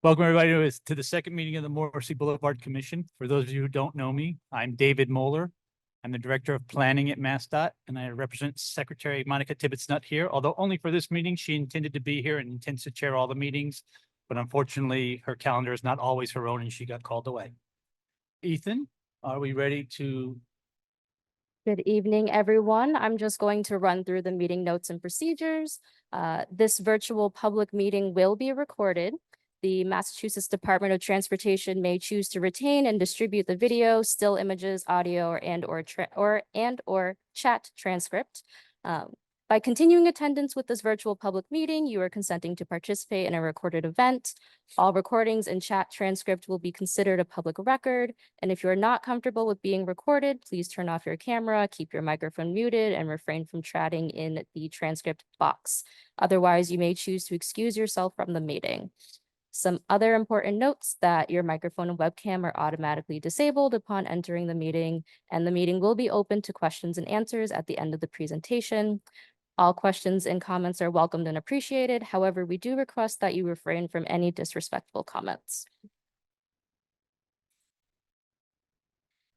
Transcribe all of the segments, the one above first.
Welcome everybody to the second meeting of the Morrissey Boulevard Commission. For those of you who don't know me, I'm David Moeller. I'm the Director of Planning at MassDOT, and I represent Secretary Monica Tibbetts-Nutt here, although only for this meeting. She intended to be here and intends to chair all the meetings, but unfortunately her calendar is not always her own and she got called away. Ethan, are we ready to? Good evening, everyone. I'm just going to run through the meeting notes and procedures. This virtual public meeting will be recorded. The Massachusetts Department of Transportation may choose to retain and distribute the video, still images, audio, or chat transcript. By continuing attendance with this virtual public meeting, you are consenting to participate in a recorded event. All recordings and chat transcript will be considered a public record. And if you are not comfortable with being recorded, please turn off your camera, keep your microphone muted, and refrain from chatting in the transcript box. Otherwise, you may choose to excuse yourself from the meeting. Some other important notes: that your microphone and webcam are automatically disabled upon entering the meeting, and the meeting will be open to questions and answers at the end of the presentation. All questions and comments are welcomed and appreciated. However, we do request that you refrain from any disrespectful comments.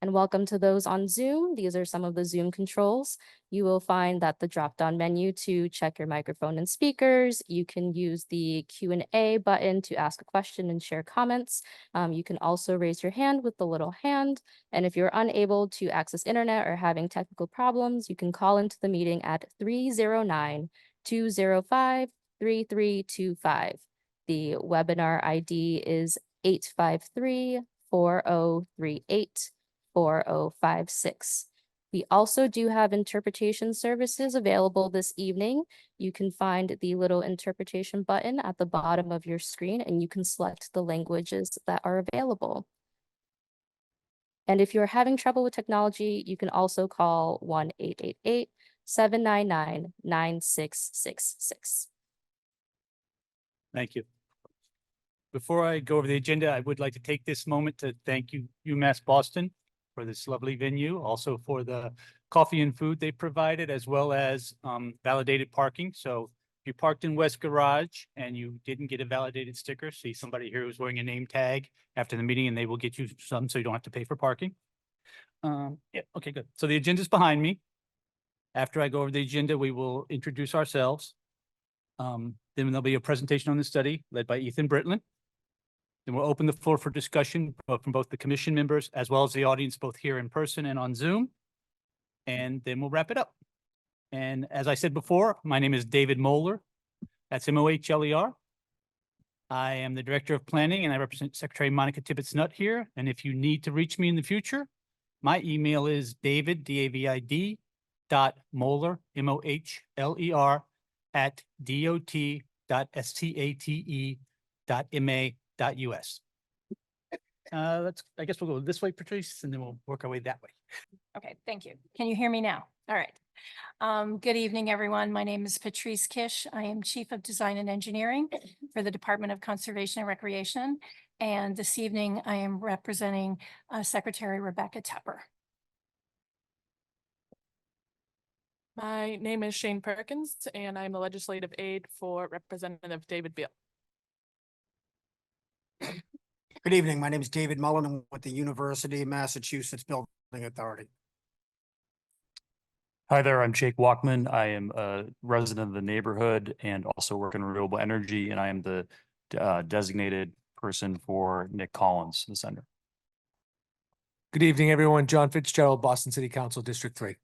And welcome to those on Zoom. These are some of the Zoom controls. You will find that the drop-down menu to check your microphone and speakers. You can use the Q&A button to ask a question and share comments. You can also raise your hand with the little hand. And if you're unable to access internet or having technical problems, you can call into the meeting at 309-205-3325. The webinar ID is 853-4038. 4056. We also do have interpretation services available this evening. You can find the little interpretation button at the bottom of your screen, and you can select the languages that are available. And if you're having trouble with technology, you can also call 1-888-799-9666. Thank you. Before I go over the agenda, I would like to take this moment to thank UMass Boston for this lovely venue, also for the coffee and food they provided, as well as validated parking. So if you parked in West Garage and you didn't get a validated sticker, see somebody here who's wearing a name tag after the meeting and they will get you some so you don't have to pay for parking. Yeah, okay, good. So the agenda's behind me. After I go over the agenda, we will introduce ourselves. Then there'll be a presentation on the study led by Ethan Britland. Then we'll open the floor for discussion from both the commission members as well as the audience, both here in person and on Zoom. And then we'll wrap it up. And as I said before, my name is David Moeller. That's M-O-H-L-E-R. I am the Director of Planning and I represent Secretary Monica Tibbetts-Nutt here. And if you need to reach me in the future, my email is David, D-A-V-I-D, .Moeller, M-O-H-L-E-R, @dot.state.ma.us. I guess we'll go this way, Patrice, and then we'll work our way that way. Okay, thank you. Can you hear me now? All right. Good evening, everyone. My name is Patrice Kish. I am Chief of Design and Engineering for the Department of Conservation and Recreation. And this evening, I am representing Secretary Rebecca Tepper. My name is Shane Perkins, and I'm a legislative aide for Representative David Beal. Good evening. My name is David Mullen. I'm with the University of Massachusetts Building Authority. Hi there, I'm Jake Walkman. I am a resident of the neighborhood and also work in renewable energy, and I am the designated person for Nick Collins, the senator. Good evening, everyone. John Fitzgerald, Boston City Council, District 3.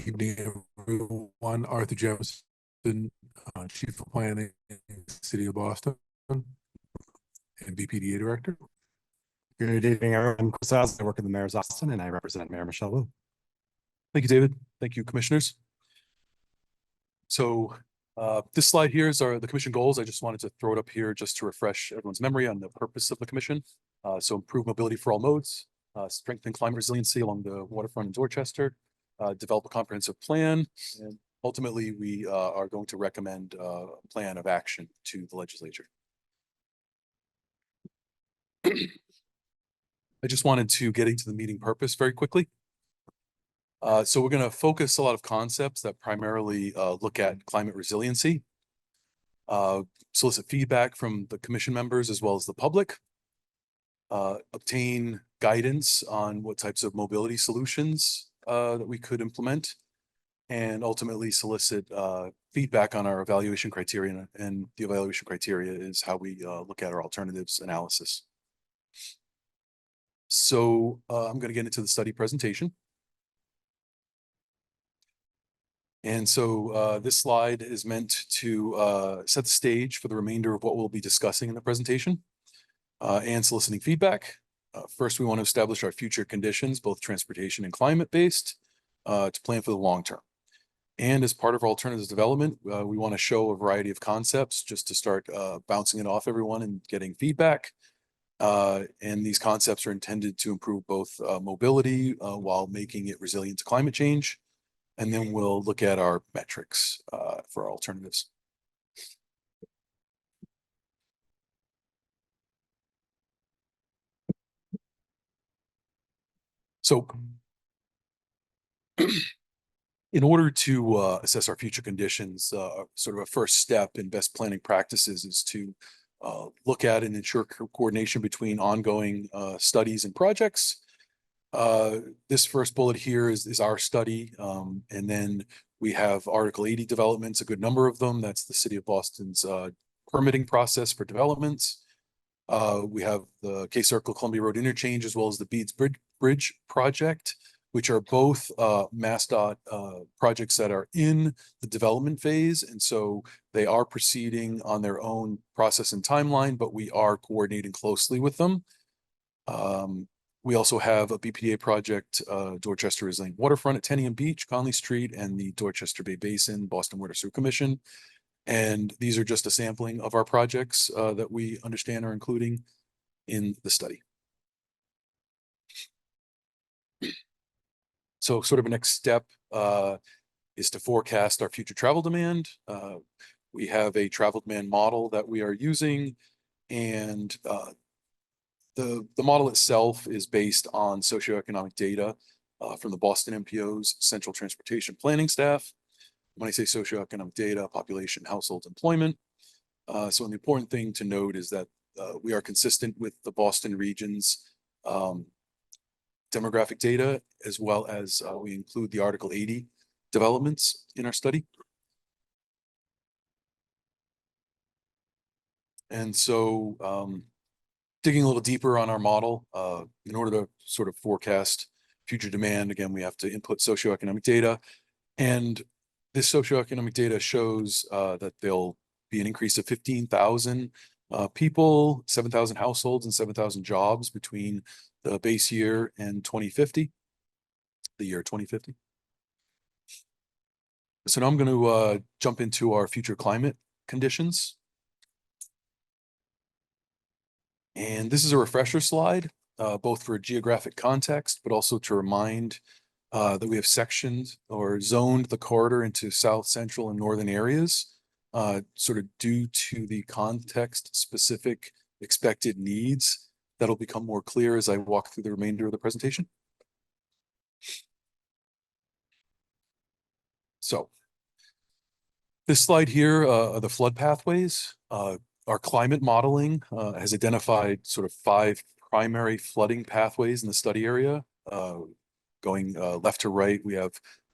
Evening, everyone. Arthur Jefferson, Chief of Planning, City of Boston, and BPDA Director. Good evening, everyone. I'm Chris Oz. I work in the Mayor's Office, and I represent Mayor Michelle Wu. Thank you, David. Thank you, commissioners. So this slide here is the commission goals. I just wanted to throw it up here just to refresh everyone's memory on the purpose of the commission. So improve mobility for all modes, strengthen climate resiliency along the waterfront in Dorchester, develop a comprehensive plan, and ultimately we are going to recommend a plan of action to the legislature. I just wanted to get into the meeting purpose very quickly. So we're going to focus a lot of concepts that primarily look at climate resiliency, solicit feedback from the commission members as well as the public, obtain guidance on what types of mobility solutions that we could implement, and ultimately solicit feedback on our evaluation criteria. And the evaluation criteria is how we look at our alternatives analysis. So I'm going to get into the study presentation. And so this slide is meant to set the stage for the remainder of what we'll be discussing in the presentation and soliciting feedback. First, we want to establish our future conditions, both transportation and climate-based, to plan for the long term. And as part of our alternatives development, we want to show a variety of concepts just to start bouncing it off everyone and getting feedback. And these concepts are intended to improve both mobility while making it resilient to climate change. And then we'll look at our metrics for our alternatives. So in order to assess our future conditions, sort of a first step in best planning practices is to look at and ensure coordination between ongoing studies and projects. This first bullet here is our study. And then we have Article 80 developments, a good number of them. That's the City of Boston's permitting process for developments. We have the Case Circle Columbia Road interchange, as well as the Beeds Bridge project, which are both MassDOT projects that are in the development phase. And so they are proceeding on their own process and timeline, but we are coordinating closely with them. We also have a BPDA project, Dorchester Resilient Waterfront at Tenian Beach, Conley Street, and the Dorchester Bay Basin, Boston Water Sewer Commission. And these are just a sampling of our projects that we understand are including in the study. So sort of a next step is to forecast our future travel demand. We have a travel demand model that we are using, and the model itself is based on socioeconomic data from the Boston MPO's Central Transportation Planning staff. When I say socioeconomic data, population, household, employment. So the important thing to note is that we are consistent with the Boston region's demographic data, as well as we include the Article 80 developments in our study. And so digging a little deeper on our model, in order to sort of forecast future demand, again, we have to input socioeconomic data. And this socioeconomic data shows that there'll be an increase of 15,000 people, 7,000 households, and 7,000 jobs between the base year and 2050, the year 2050. So now I'm going to jump into our future climate conditions. And this is a refresher slide, both for geographic context, but also to remind that we have sectioned or zoned the corridor into south, central, and northern areas, sort of due to the context-specific expected needs that'll become more clear as I walk through the remainder of the presentation. So this slide here are the flood pathways. Our climate modeling has identified sort of 5 primary flooding pathways in the study area. Going left to right, we have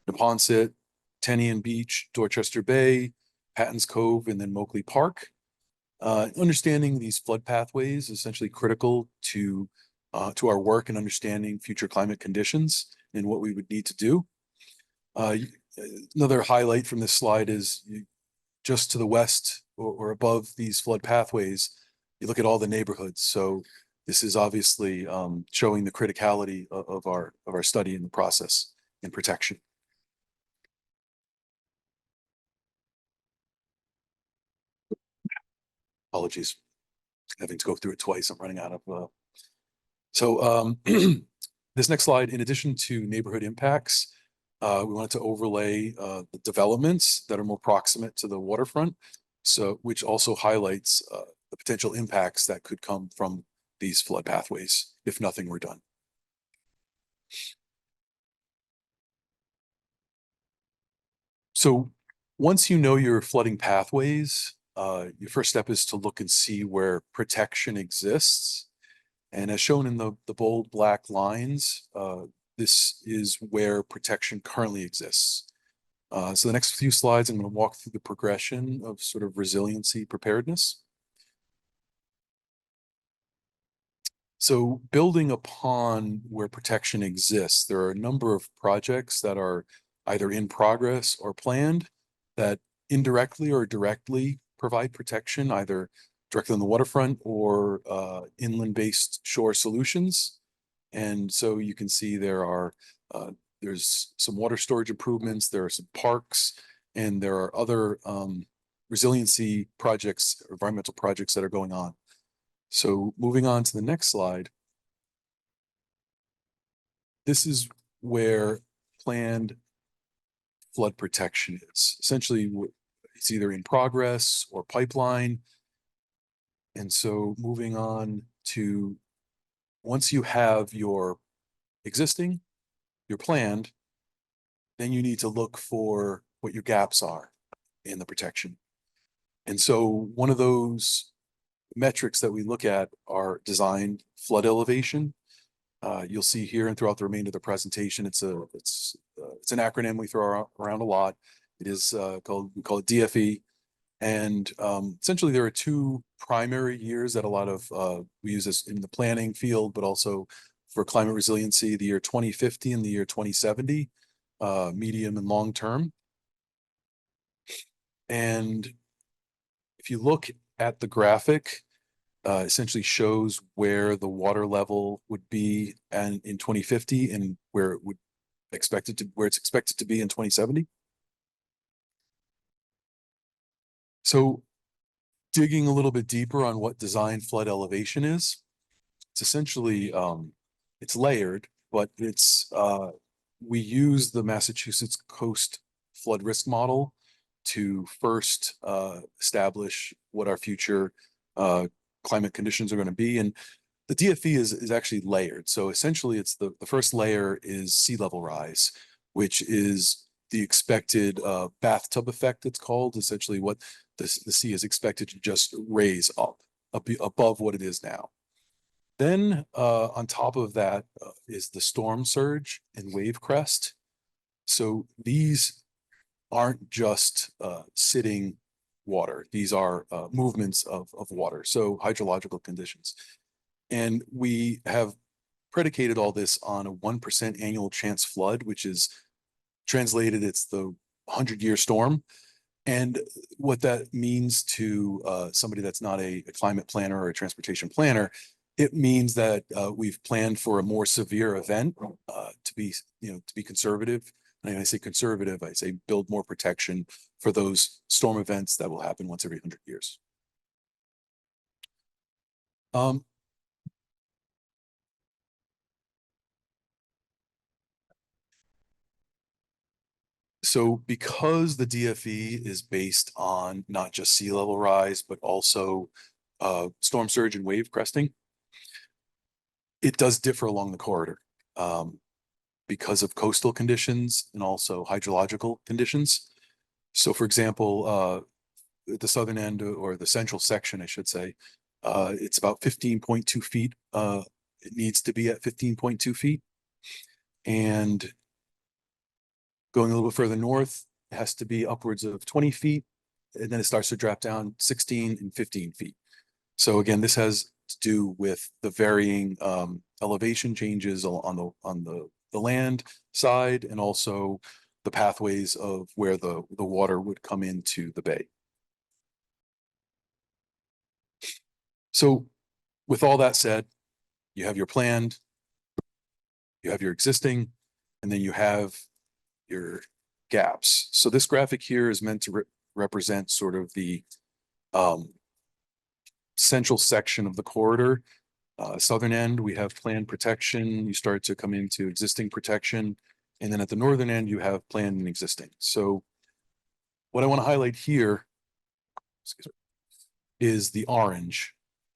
Neponset, Tenian Beach, Dorchester Bay, Patton's Cove, and then Moakley Park. Understanding these flood pathways is essentially critical to our work and understanding future climate conditions and what we would need to do. Another highlight from this slide is just to the west or above these flood pathways, you look at all the neighborhoods. So this is obviously showing the criticality of our study in the process and protection. Apologies, having to go through it twice. I'm running out of. So this next slide, in addition to neighborhood impacts, we wanted to overlay the developments that are more proximate to the waterfront, so which also highlights the potential impacts that could come from these flood pathways if nothing were done. So once you know your flooding pathways, your first step is to look and see where protection exists. And as shown in the bold black lines, this is where protection currently exists. So the next few slides, I'm going to walk through the progression of sort of resiliency preparedness. So building upon where protection exists, there are a number of projects that are either in progress or planned that indirectly or directly provide protection, either directly on the waterfront or inland-based shore solutions. And so you can see there are there's some water storage improvements, there are some parks, and there are other resiliency projects, environmental projects that are going on. So moving on to the next slide. This is where planned flood protection is. Essentially, it's either in progress or pipeline. And so moving on to, once you have your existing, your planned, then you need to look for what your gaps are in the protection. And so one of those metrics that we look at are design flood elevation. You'll see here and throughout the remainder of the presentation, it's an acronym we throw around a lot. It is we call it DFE. And essentially there are two primary years that a lot of we use this in the planning field, but also for climate resiliency, the year 2050 and the year 2070, medium and long term. And if you look at the graphic, essentially shows where the water level would be and in 2050 and where it would where it's expected to be in 2070. So digging a little bit deeper on what design flood elevation is, it's essentially it's layered, but it's we use the Massachusetts Coast Flood Risk Model to first establish what our future climate conditions are going to be. And the DFE is actually layered. So essentially it's the first layer is sea level rise, which is the expected bathtub effect, it's called. Essentially what the sea is expected to just raise up above what it is now. Then on top of that is the storm surge and wave crest. So these aren't just sitting water. These are movements of water, so hydrological conditions. And we have predicated all this on a 1% annual chance flood, which is translated, it's the 100-year storm. And what that means to somebody that's not a climate planner or a transportation planner, it means that we've planned for a more severe event to be conservative. And when I say conservative, I say build more protection for those storm events that will happen once every 100 years. So because the DFE is based on not just sea level rise, but also storm surge and wave cresting, it does differ along the corridor because of coastal conditions and also hydrological conditions. So for example, at the southern end or the central section, I should say, it's about 15.2 feet. It needs to be at 15.2 feet. And going a little bit further north, it has to be upwards of 20 feet. And then it starts to drop down 16 and 15 feet. So again, this has to do with the varying elevation changes on the land side and also the pathways of where the water would come into the bay. So with all that said, you have your planned, you have your existing, and then you have your gaps. So this graphic here is meant to represent sort of the central section of the corridor. Southern end, we have planned protection. You start to come into existing protection. And then at the northern end, you have planned and existing. So what I want to highlight here is the orange.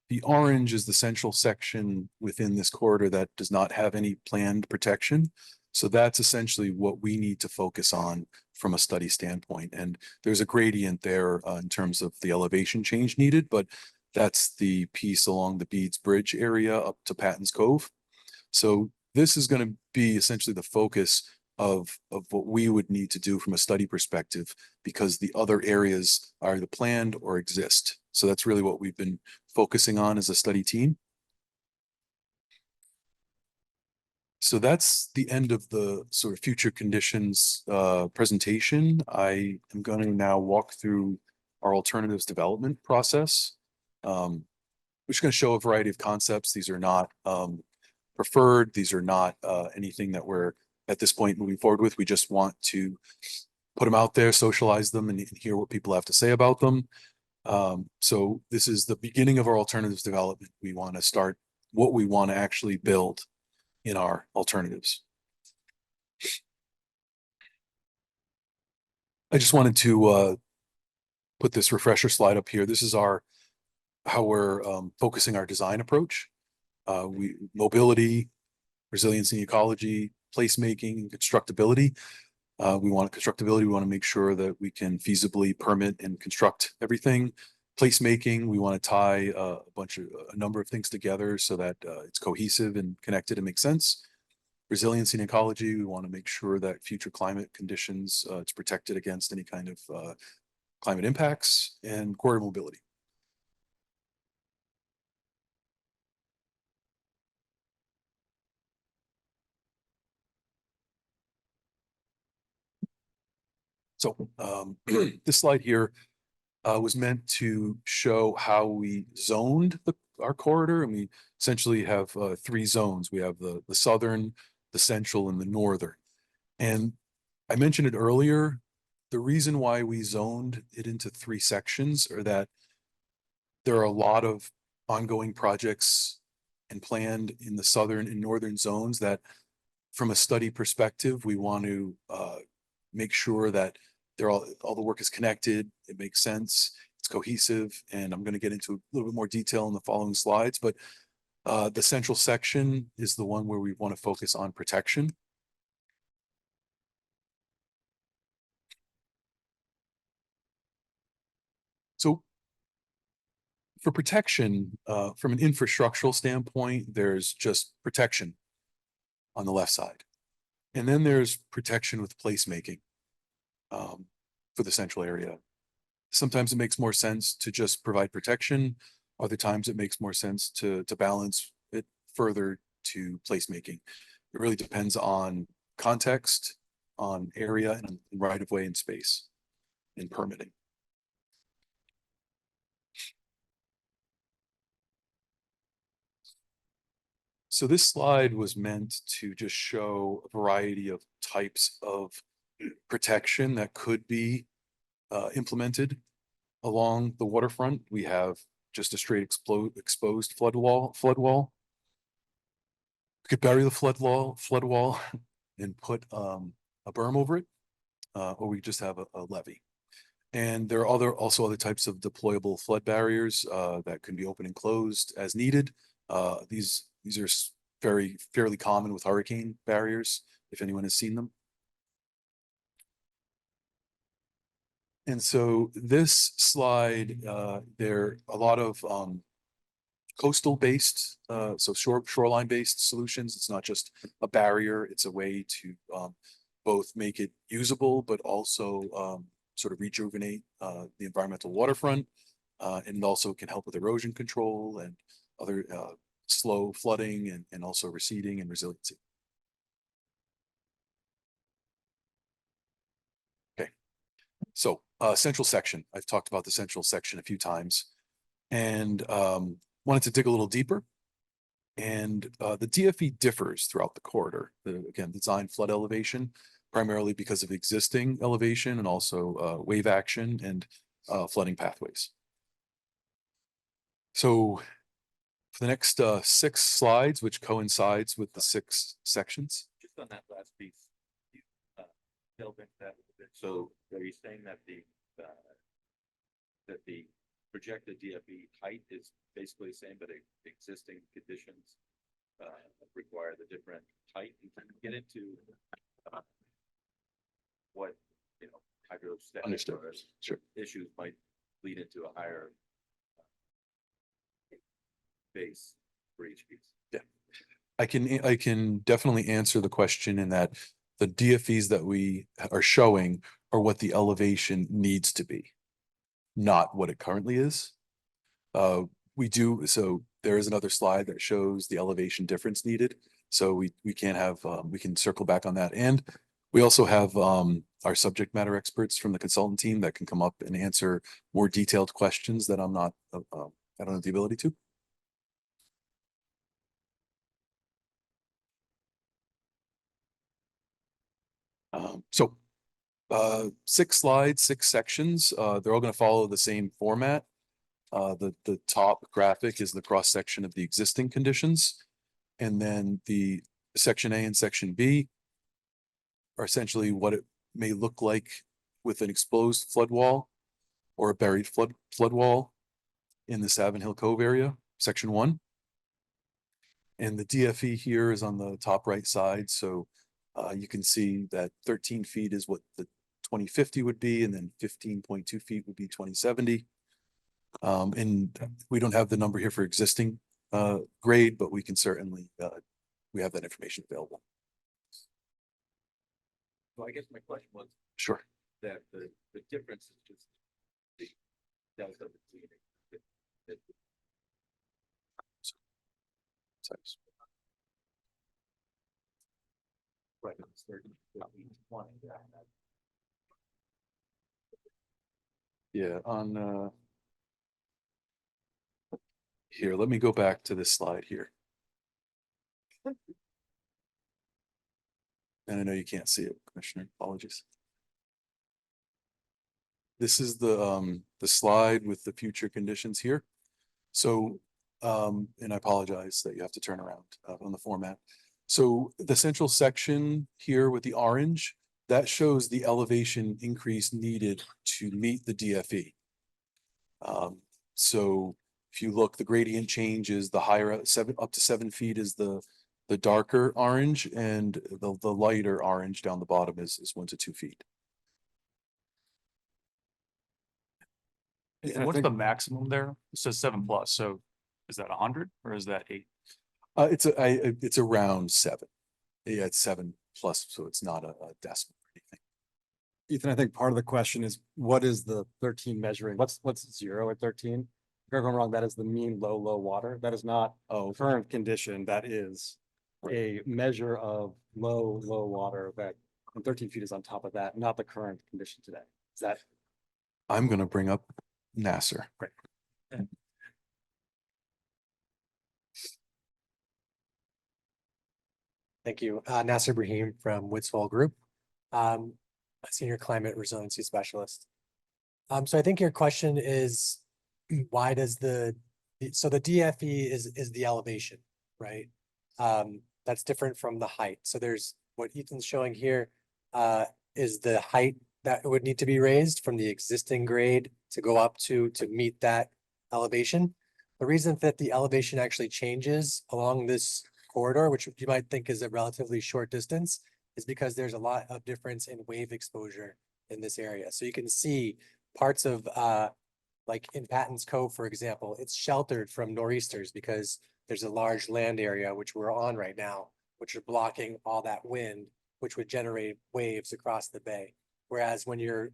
The orange is the central section within this corridor that does not have any planned protection. So that's essentially what we need to focus on from a study standpoint. And there's a gradient there in terms of the elevation change needed, but that's the piece along the Beads Bridge area up to Patton's Cove. So this is going to be essentially the focus of what we would need to do from a study perspective, because the other areas are either planned or exist. So that's really what we've been focusing on as a study team. So that's the end of the sort of future conditions presentation. I am going to now walk through our alternatives development process. We're just going to show a variety of concepts. These are not preferred. These are not anything that we're at this point moving forward with. We just want to put them out there, socialize them, and hear what people have to say about them. So this is the beginning of our alternatives development. We want to start what we want to actually build in our alternatives. I just wanted to put this refresher slide up here. This is how we're focusing our design approach. Mobility, resiliency, ecology, placemaking, and constructability. We want constructability. We want to make sure that we can feasibly permit and construct everything. Placemaking, we want to tie a number of things together so that it's cohesive and connected and makes sense. Resiliency and ecology, we want to make sure that future climate conditions, it's protected against any kind of climate impacts. And corridor mobility. So this slide here was meant to show how we zoned our corridor, and we essentially have three zones. We have the southern, the central, and the northern. And I mentioned it earlier, the reason why we zoned it into three sections are that there are a lot of ongoing projects and planned in the southern and northern zones that, from a study perspective, we want to make sure that all the work is connected, it makes sense, it's cohesive, and I'm going to get into a little bit more detail in the following slides, but the central section is the one where we want to focus on protection. So for protection, from an infrastructural standpoint, there's just protection on the left side. And then there's protection with placemaking for the central area. Sometimes it makes more sense to just provide protection. Other times it makes more sense to balance it further to placemaking. It really depends on context, on area, and right of way and space and permitting. So this slide was meant to just show a variety of types of protection that could be implemented along the waterfront. We have just a straight exposed flood wall. We could bury the flood wall and put a berm over it, or we just have a levee. And there are also other types of deployable flood barriers that can be open and closed as needed. These are fairly common with hurricane barriers, if anyone has seen them. And so this slide, there are a lot of coastal based, so shoreline based solutions. It's not just a barrier, it's a way to both make it usable, but also sort of rejuvenate the environmental waterfront. And it also can help with erosion control and other slow flooding and also receding and resiliency. Okay, so central section. I've talked about the central section a few times and wanted to dig a little deeper. And the DFE differs throughout the corridor. Again, design flood elevation, primarily because of existing elevation and also wave action and flooding pathways. So for the next 6 slides, which coincides with the 6 sections. Just on that last piece, you delve into that a little bit. So are you saying that the projected DFE height is basically the same, but existing conditions require the different height? And can you get into what you know, hydrostatic Understood. or Sure. issues might lead into a higher base for each piece. I can definitely answer the question in that the DFEs that we are showing are what the elevation needs to be, not what it currently is. So there is another slide that shows the elevation difference needed. So we can have, we can circle back on that. And we also have our subject matter experts from the consultant team that can come up and answer more detailed questions that I'm not, I don't have the ability to. So 6 slides, 6 sections. They're all going to follow the same format. The top graphic is the cross section of the existing conditions. And then the section A and section B are essentially what it may look like with an exposed flood wall or a buried flood wall in the Savin Hill Cove area, section 1. And the DFE here is on the top right side. So you can see that 13 feet is what the 2050 would be, and then 15.2 feet would be 2070. And we don't have the number here for existing grade, but we can certainly, we have that information available. So I guess my question was Sure. that the difference is just the delta between it. Size. Right, it's 30, 15, 20, Yeah, on here, let me go back to this slide here. And I know you can't see it, Commissioner, apologies. This is the slide with the future conditions here. So, and I apologize that you have to turn around on the format. So the central section here with the orange, that shows the elevation increase needed to meet the DFE. So if you look, the gradient change is the higher up to 7 feet is the darker orange, and the lighter orange down the bottom is 1 to 2 feet. And what's the maximum there? It says 7+, so is that 100 or is that 8? It's around 7. Yeah, it's 7+, so it's not a decimal or anything. Ethan, I think part of the question is, what is the 13 measuring? What's 0 at 13? If I'm wrong, that is the mean low water. That is not a current condition. That is a measure of low water that, and 13 feet is on top of that, not the current condition today. Is that? I'm going to bring up Nasser. Great. Thank you. Nasser Brahim from Woodsville Group, a senior climate resiliency specialist. So I think your question is, why does so the DFE is the elevation, right? That's different from the height. So there's what Ethan's showing here is the height that would need to be raised from the existing grade to go up to meet that elevation. The reason that the elevation actually changes along this corridor, which you might think is a relatively short distance, is because there's a lot of difference in wave exposure in this area. So you can see parts of like in Patton's Cove, for example, it's sheltered from nor'easters because there's a large land area, which we're on right now, which are blocking all that wind, which would generate waves across the bay. Whereas when you're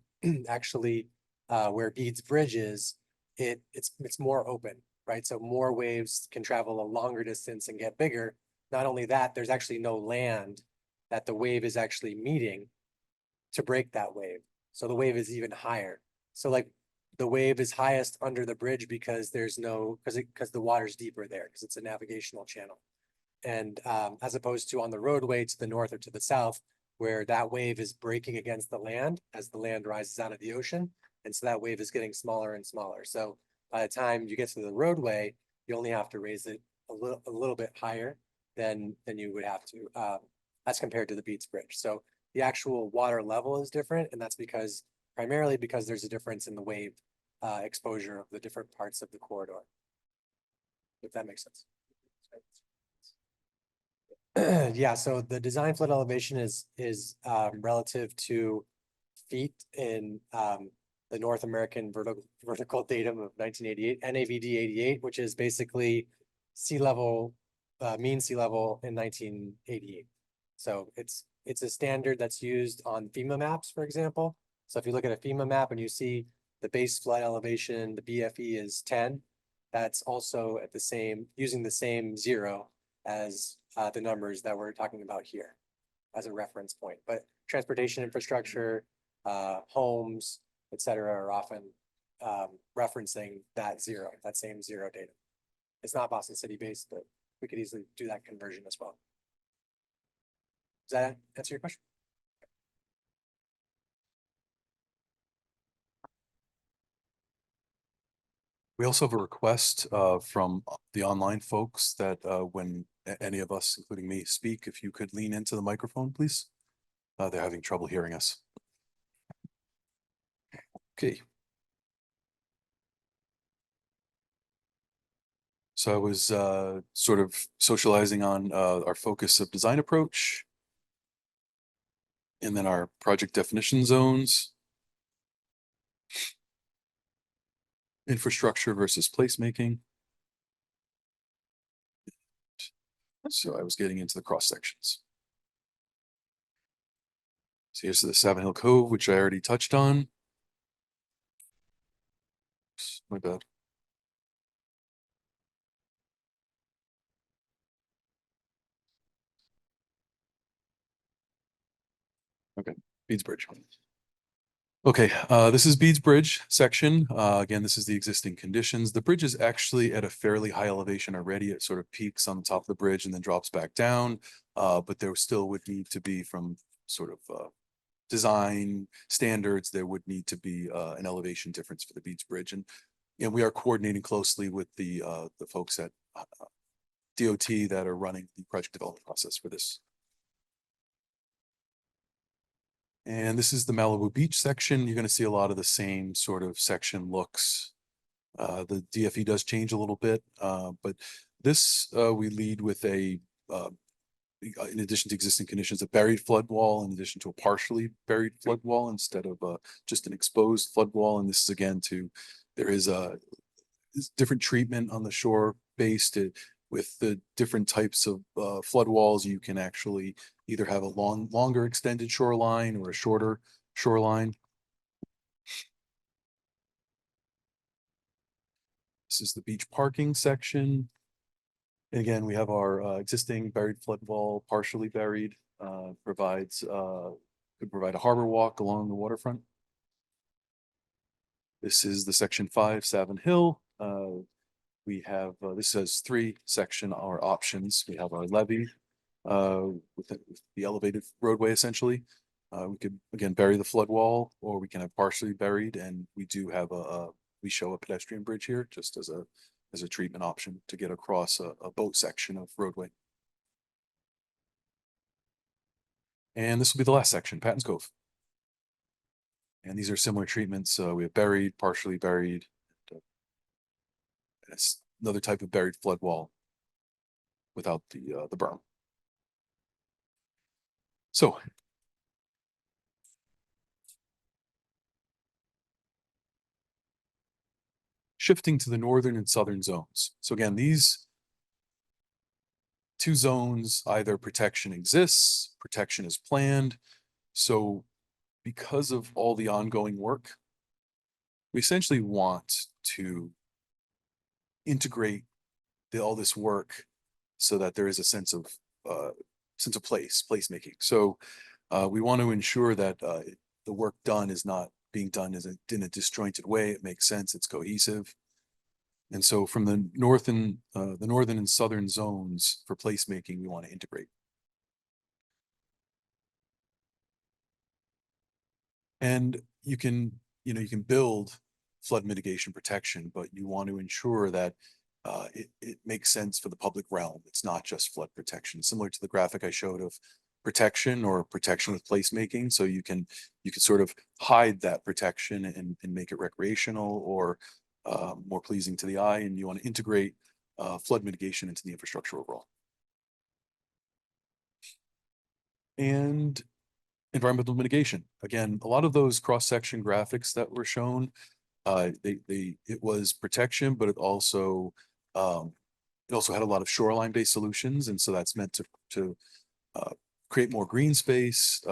actually where Beeds Bridge is, it's more open, right? So more waves can travel a longer distance and get bigger. Not only that, there's actually no land that the wave is actually meeting to break that wave. So the wave is even higher. So like the wave is highest under the bridge because there's no, because the water's deeper there, because it's a navigational channel. And as opposed to on the roadway to the north or to the south, where that wave is breaking against the land as the land rises out of the ocean. And so that wave is getting smaller and smaller. So by the time you get to the roadway, you only have to raise it a little bit higher than you would have to, as compared to the Beeds Bridge. So the actual water level is different, and that's primarily because there's a difference in the wave exposure of the different parts of the corridor. If that makes sense. Yeah, so the design flood elevation is relative to feet in the North American vertical datum of 1988, NAVD 88, which is basically sea level, mean sea level in 1988. So it's a standard that's used on FEMA maps, for example. So if you look at a FEMA map and you see the base flood elevation, the BFE is 10, that's also at the same, using the same zero as the numbers that we're talking about here as a reference point. But transportation infrastructure, homes, et cetera, are often referencing that zero, that same zero data. It's not Boston City based, but we could easily do that conversion as well. Does that answer your question? We also have a request from the online folks that when any of us, including me, speak, if you could lean into the microphone, please. They're having trouble hearing us. Okay. So I was sort of socializing on our focus of design approach, and then our project definition zones, infrastructure versus placemaking. So I was getting into the cross sections. So here's the Savin Hill Cove, which I already touched on. My bad. Okay, Beads Bridge. Okay, this is Beads Bridge section. Again, this is the existing conditions. The bridge is actually at a fairly high elevation already. It sort of peaks on the top of the bridge and then drops back down. But there still would need to be, from sort of design standards, there would need to be an elevation difference for the Beads Bridge. And we are coordinating closely with the folks at DOT that are running the project development process for this. And this is the Malibu Beach section. You're going to see a lot of the same sort of section looks. The DFE does change a little bit, but this we lead with a, in addition to existing conditions, a buried flood wall, in addition to a partially buried flood wall instead of just an exposed flood wall. And this is again there is a different treatment on the shore based with the different types of flood walls. You can actually either have a longer extended shoreline or a shorter shoreline. This is the beach parking section. And again, we have our existing buried flood wall, partially buried, could provide a harbor walk along the waterfront. This is the section 5, Savin Hill. We have, this has 3 section or options. We have our levee with the elevated roadway essentially. We could again bury the flood wall, or we can have partially buried, and we do have we show a pedestrian bridge here just as a treatment option to get across a boat section of roadway. And this will be the last section, Patton's Cove. And these are similar treatments. We have buried, partially buried. It's another type of buried flood wall without the berm. So shifting to the northern and southern zones. So again, these 2 zones, either protection exists, protection is planned. So because of all the ongoing work, we essentially want to integrate all this work so that there is a sense of placemaking. So we want to ensure that the work done is not being done in a disjointed way. It makes sense. It's cohesive. And so from the northern and southern zones for placemaking, we want to integrate. And you can build flood mitigation protection, but you want to ensure that it makes sense for the public realm. It's not just flood protection, similar to the graphic I showed of protection or protection with placemaking. So you can sort of hide that protection and make it recreational or more pleasing to the eye. And you want to integrate flood mitigation into the infrastructure overall. And environmental mitigation. Again, a lot of those cross-section graphics that were shown, it was protection, but it also had a lot of shoreline-based solutions. And so that's meant to create more green space,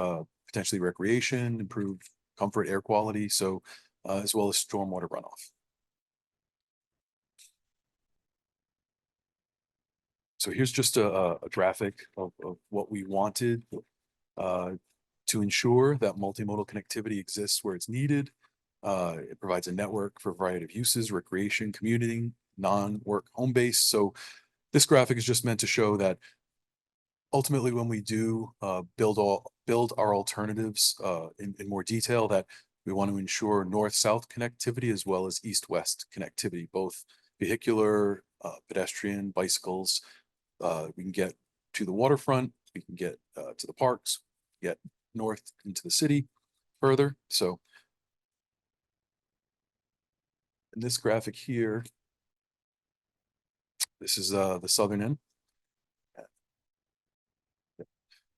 potentially recreation, improve comfort, air quality. So, as well as stormwater runoff. So here's just a graphic of what we wanted to ensure that multimodal connectivity exists where it's needed. It provides a network for a variety of uses, recreation, commuting, non-work home base. So this graphic is just meant to show that ultimately when we do build our alternatives in more detail, that we want to ensure north-south connectivity as well as east-west connectivity, both vehicular, pedestrian, bicycles. We can get to the waterfront, we can get to the parks, get north into the city further. So in this graphic here, this is the southern end.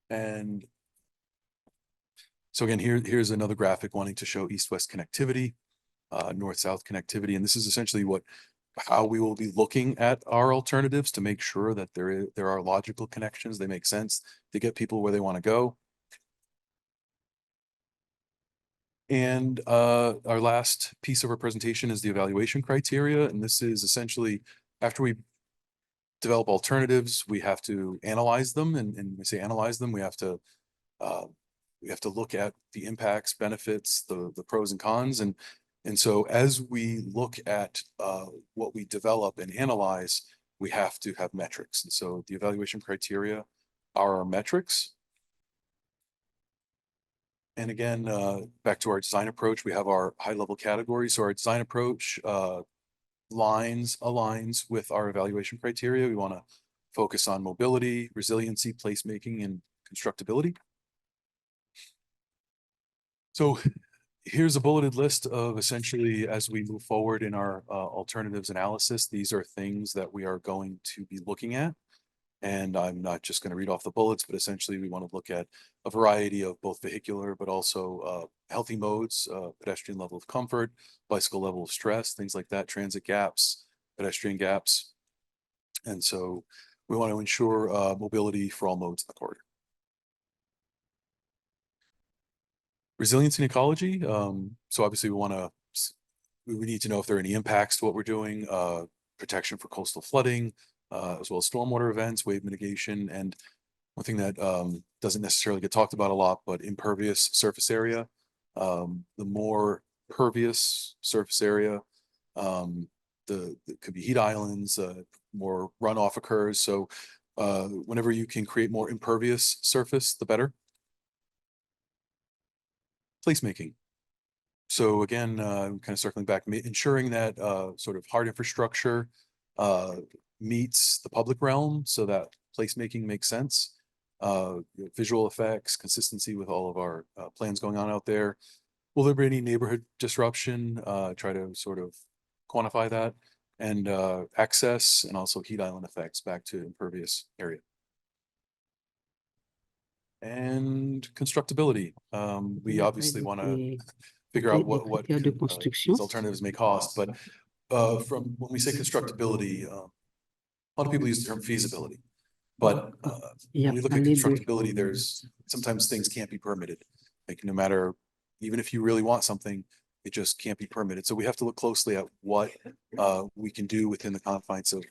And so again, here's another graphic wanting to show east-west connectivity, north-south connectivity. And this is essentially how we will be looking at our alternatives to make sure that there are logical connections. They make sense to get people where they want to go. And our last piece of our presentation is the evaluation criteria. And this is essentially after we develop alternatives, we have to analyze them. And when we say analyze them, we have to look at the impacts, benefits, the pros and cons. And so as we look at what we develop and analyze, we have to have metrics. And so the evaluation criteria are our metrics. And again, back to our design approach, we have our high-level categories. So our design approach aligns with our evaluation criteria. We want to focus on mobility, resiliency, placemaking, and constructability. So here's a bulleted list of essentially, as we move forward in our alternatives analysis, these are things that we are going to be looking at. And I'm not just going to read off the bullets, but essentially we want to look at a variety of both vehicular, but also healthy modes, pedestrian level of comfort, bicycle level of stress, things like that, transit gaps, pedestrian gaps. And so we want to ensure mobility for all modes in the corridor. Resilience and ecology. So obviously we need to know if there are any impacts to what we're doing, protection for coastal flooding, as well as stormwater events, wave mitigation. And one thing that doesn't necessarily get talked about a lot, but impervious surface area. The more pervious surface area, it could be heat islands, more runoff occurs. So whenever you can create more impervious surface, the better. Placemaking. So again, kind of circling back, ensuring that sort of hard infrastructure meets the public realm so that placemaking makes sense. Visual effects, consistency with all of our plans going on out there. Will there be any neighborhood disruption? Try to sort of quantify that. And access and also heat island effects back to impervious area. And constructability. We obviously want to figure out what these alternatives may cost, but from when we say constructability, a lot of people use the term feasibility, but when we look at constructability, there's sometimes things can't be permitted. Like no matter, even if you really want something, it just can't be permitted. So we have to look closely at what we can do within the confines of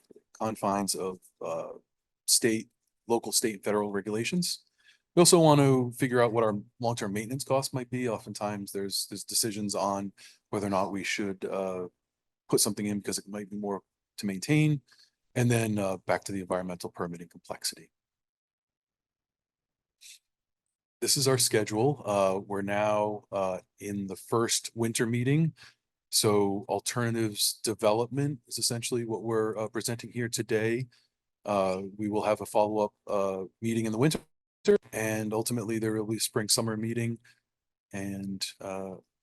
local, state, and federal regulations. We also want to figure out what our long-term maintenance costs might be. Oftentimes there's decisions on whether or not we should put something in because it might be more to maintain. And then back to the environmental permitting complexity. This is our schedule. We're now in the first winter meeting. So alternatives development is essentially what we're presenting here today. We will have a follow-up meeting in the winter, and ultimately there will be a spring summer meeting. And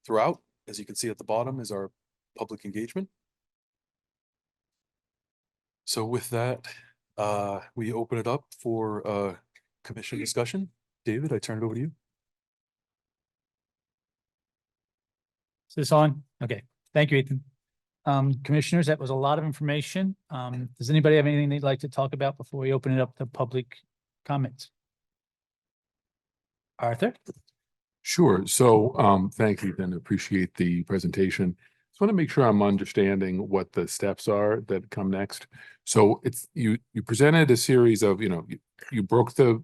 throughout, as you can see at the bottom, is our public engagement. So with that, we open it up for commission discussion. David, I turn it over to you. this on? Okay, thank you, Ethan. Commissioners, that was a lot of information. Does anybody have anything they'd like to talk about before we open it up to public comments? Arthur? Sure. So, thank you, then appreciate the presentation. Just want to make sure I'm understanding what the steps are that come next. So it's, you presented a series of, you broke the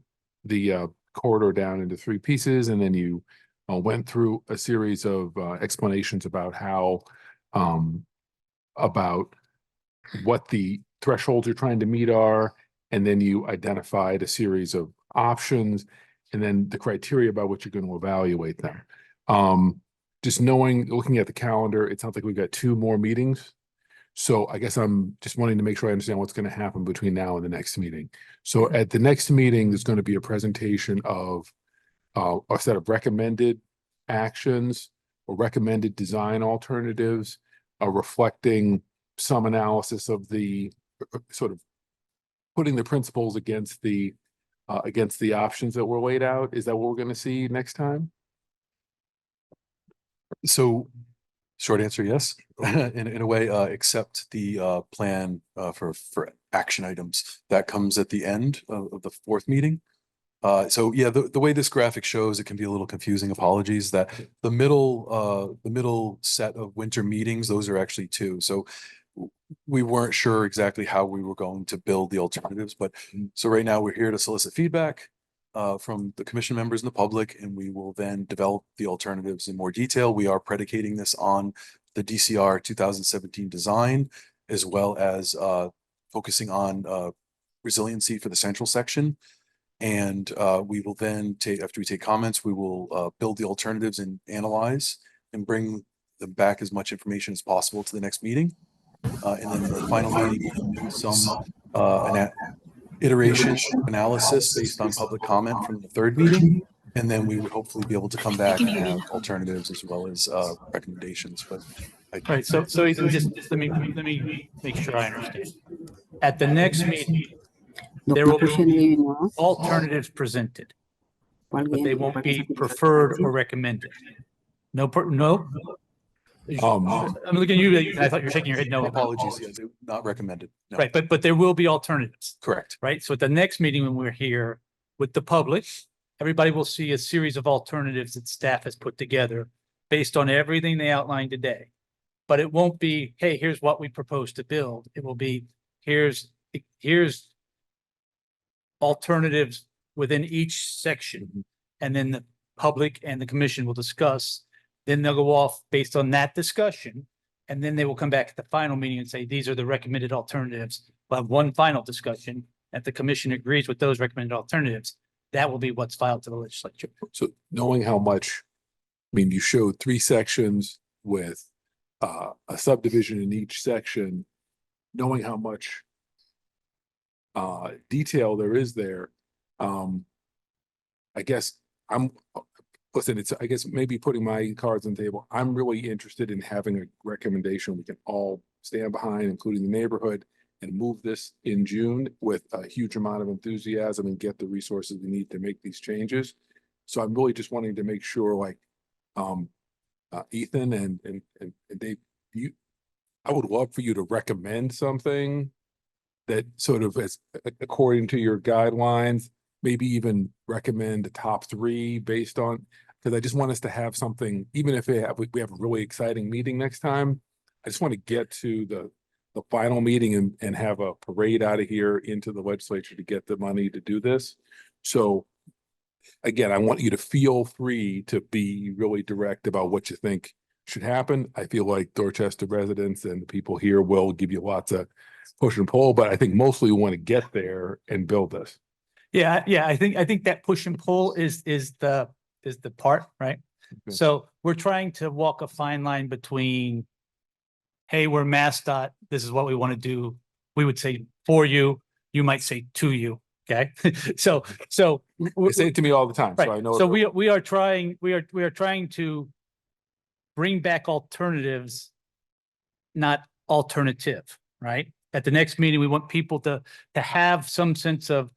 corridor down into three pieces, and then you went through a series of explanations about how, about what the thresholds you're trying to meet are, and then you identified a series of options, and then the criteria about which you're going to evaluate them. Just looking at the calendar, it sounds like we've got 2 more meetings. So I guess I'm just wanting to make sure I understand what's going to happen between now and the next meeting. So at the next meeting, there's going to be a presentation of a set of recommended actions or recommended design alternatives, reflecting some analysis of the sort of putting the principles against the options that were laid out. Is that what we're going to see next time? So short answer, yes, in a way, except the plan for action items that comes at the end of the 4th meeting. So yeah, the way this graphic shows, it can be a little confusing. Apologies that the middle set of winter meetings, those are actually 2. So we weren't sure exactly how we were going to build the alternatives, but so right now we're here to solicit feedback from the commission members and the public, and we will then develop the alternatives in more detail. We are predicating this on the DCR 2017 design, as well as focusing on resiliency for the central section. And we will then after we take comments, we will build the alternatives and analyze and bring them back as much information as possible to the next meeting. And then the final meeting, some iteration analysis based on public comment from the 3rd meeting. And then we would hopefully be able to come back and have alternatives as well as recommendations. But Right, so Ethan, just let me make sure I understand. At the next meeting, there will be alternatives presented, but they won't be preferred or recommended. No. I'm looking at you. I thought you were shaking your head. No. apologies, yeah, they're not recommended. No. Right, but there will be alternatives. Correct. Right, so at the next meeting, when we're here with the public, everybody will see a series of alternatives that staff has put together based on everything they outlined today. But it won't be, hey, here's what we propose to build. It will be, here's alternatives within each section. And then the public and the commission will discuss. Then they'll go off based on that discussion. And then they will come back at the final meeting and say, these are the recommended alternatives. We'll have one final discussion. If the commission agrees with those recommended alternatives, that will be what's filed to the legislature. So knowing how much, you showed 3 sections with a subdivision in each section, knowing how much detail there is there, I guess I guess maybe putting my cards on the table, I'm really interested in having a recommendation we can all stand behind, including the neighborhood, and move this in June with a huge amount of enthusiasm and get the resources we need to make these changes. So I'm really just wanting to make sure, like, Ethan and Dave, I would love for you to recommend something that sort of is according to your guidelines, maybe even recommend the top 3 based on, because I just want us to have something, even if we have a really exciting meeting next time. I just want to get to the final meeting and have a parade out of here into the legislature to get the money to do this. So again, I want you to feel free to be really direct about what you think should happen. I feel like Dorchester residents and the people here will give you lots of push and pull, but I think mostly we want to get there and build this. Yeah. I think that push and pull is the part, right? Okay. So we're trying to walk a fine line between, hey, we're MassDOT, this is what we want to do. We would say for you, you might say to you. Okay. So They say it to me all the time. right. So I know. So we are trying to bring back alternatives, not alternative, right? At the next meeting, we want people to have some sense of,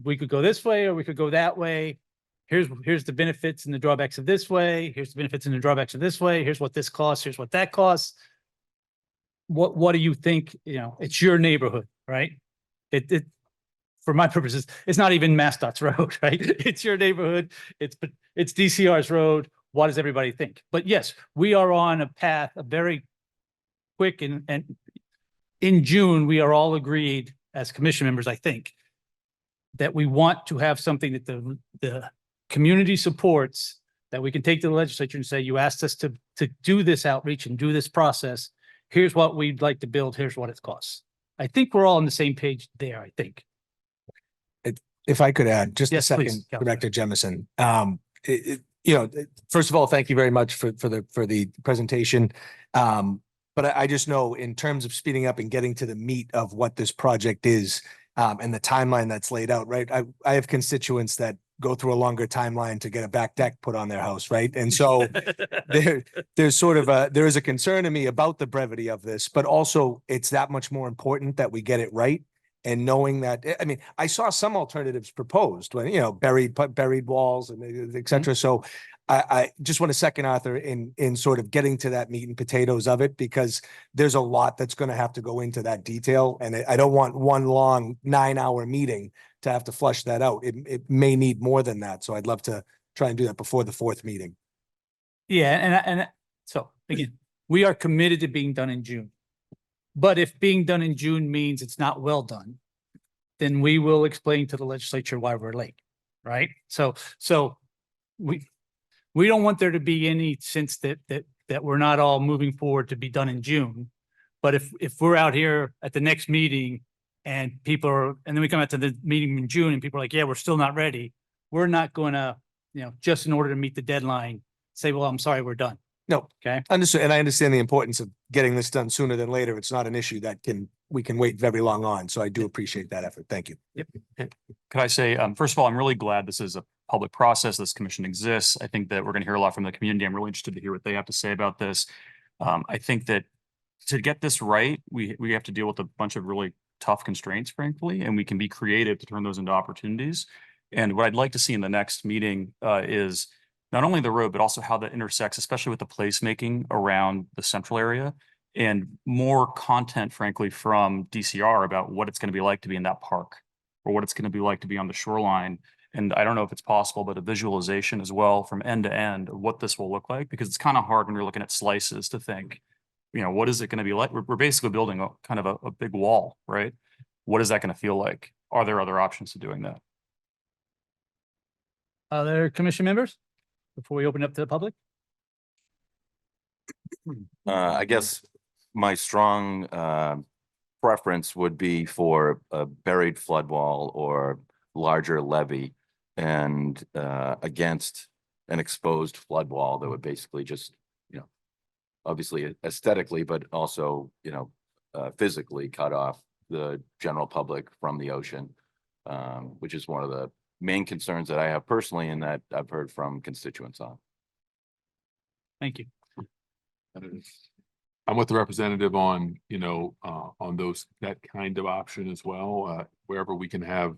we could go this way or we could go that way. here's the benefits and the drawbacks of this way. Here's the benefits and the drawbacks of this way. Here's what this costs. Here's what that costs. What do you think? You know, it's your neighborhood, right? It for my purposes, it's not even MassDOT's road, right? It's your neighborhood. It's DCR's road. What does everybody think? But yes, we are on a path, a very quick and in June, we are all agreed as commission members, I think, that we want to have something that the community supports, that we can take to the legislature and say, you asked us to do this outreach and do this process. Here's what we'd like to build. Here's what it costs. I think we're all on the same page there, I think. If I could add just a Yes, please, second, Councilor. Director Jemison. First of all, thank you very much for the presentation. But I just know in terms of speeding up and getting to the meat of what this project is, and the timeline that's laid out, right? I have constituents that go through a longer timeline to get a back deck put on their house, right? And so there's sort of there is a concern to me about the brevity of this, but also it's that much more important that we get it right. And knowing that, I mean, I saw some alternatives proposed when, buried walls and et cetera. So I just want to second Arthur in sort of getting to that meat and potatoes of it, because there's a lot that's going to have to go into that detail. And I don't want one long 9-hour meeting to have to flush that out. It may need more than that. So I'd love to try and do that before the 4th meeting. Yeah, and so again, we are committed to being done in June. But if being done in June means it's not well done, then we will explain to the legislature why we're late, right? So we don't want there to be any sense that we're not all moving forward to be done in June. But if we're out here at the next meeting and and then we come out to the meeting in June and people are like, yeah, we're still not ready. We're not going to, just in order to meet the deadline, say, well, I'm sorry, we're done. No, Okay. understood. And I understand the importance of getting this done sooner than later. It's not an issue that we can wait very long on. So I do appreciate that effort. Thank you. Yep. Could I say, first of all, I'm really glad this is a public process. This commission exists. I think that we're going to hear a lot from the community. I'm really interested to hear what they have to say about this. I think that to get this right, we have to deal with a bunch of really tough constraints, frankly, and we can be creative to turn those into opportunities. And what I'd like to see in the next meeting is not only the road, but also how that intersects, especially with the placemaking around the central area, and more content, frankly, from DCR about what it's going to be like to be in that park, or what it's going to be like to be on the shoreline. And I don't know if it's possible, but a visualization as well from end to end of what this will look like, because it's kind of hard when you're looking at slices to think, what is it going to be like? We're basically building a kind of a big wall, right? What is that going to feel like? Are there other options to doing that? Other commission members, before we open up to the public? I guess my strong preference would be for a buried flood wall or larger levee, and against an exposed flood wall that would basically just, obviously aesthetically, but also, physically cut off the general public from the ocean, which is one of the main concerns that I have personally, and that I've heard from constituents on. Thank you. I'm with the representative on, on that kind of option as well, wherever we can have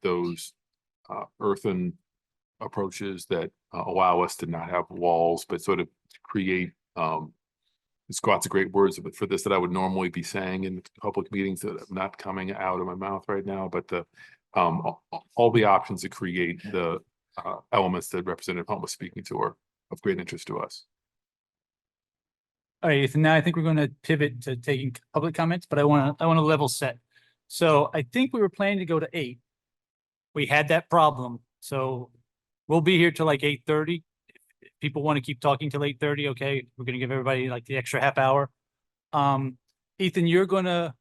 those earthen approaches that allow us to not have walls, but sort of create, there's lots of great words for this that I would normally be saying in public meetings that are not coming out of my mouth right now, but all the options to create the elements that Representative Hunt was speaking to are of great interest to us. All right, Ethan, now I think we're going to pivot to taking public comments, but I want to level set. So I think we were planning to go to 8. We had that problem. So we'll be here till like 8:30. If people want to keep talking till 8:30, okay, we're going to give everybody like the extra half hour. Ethan, you're going to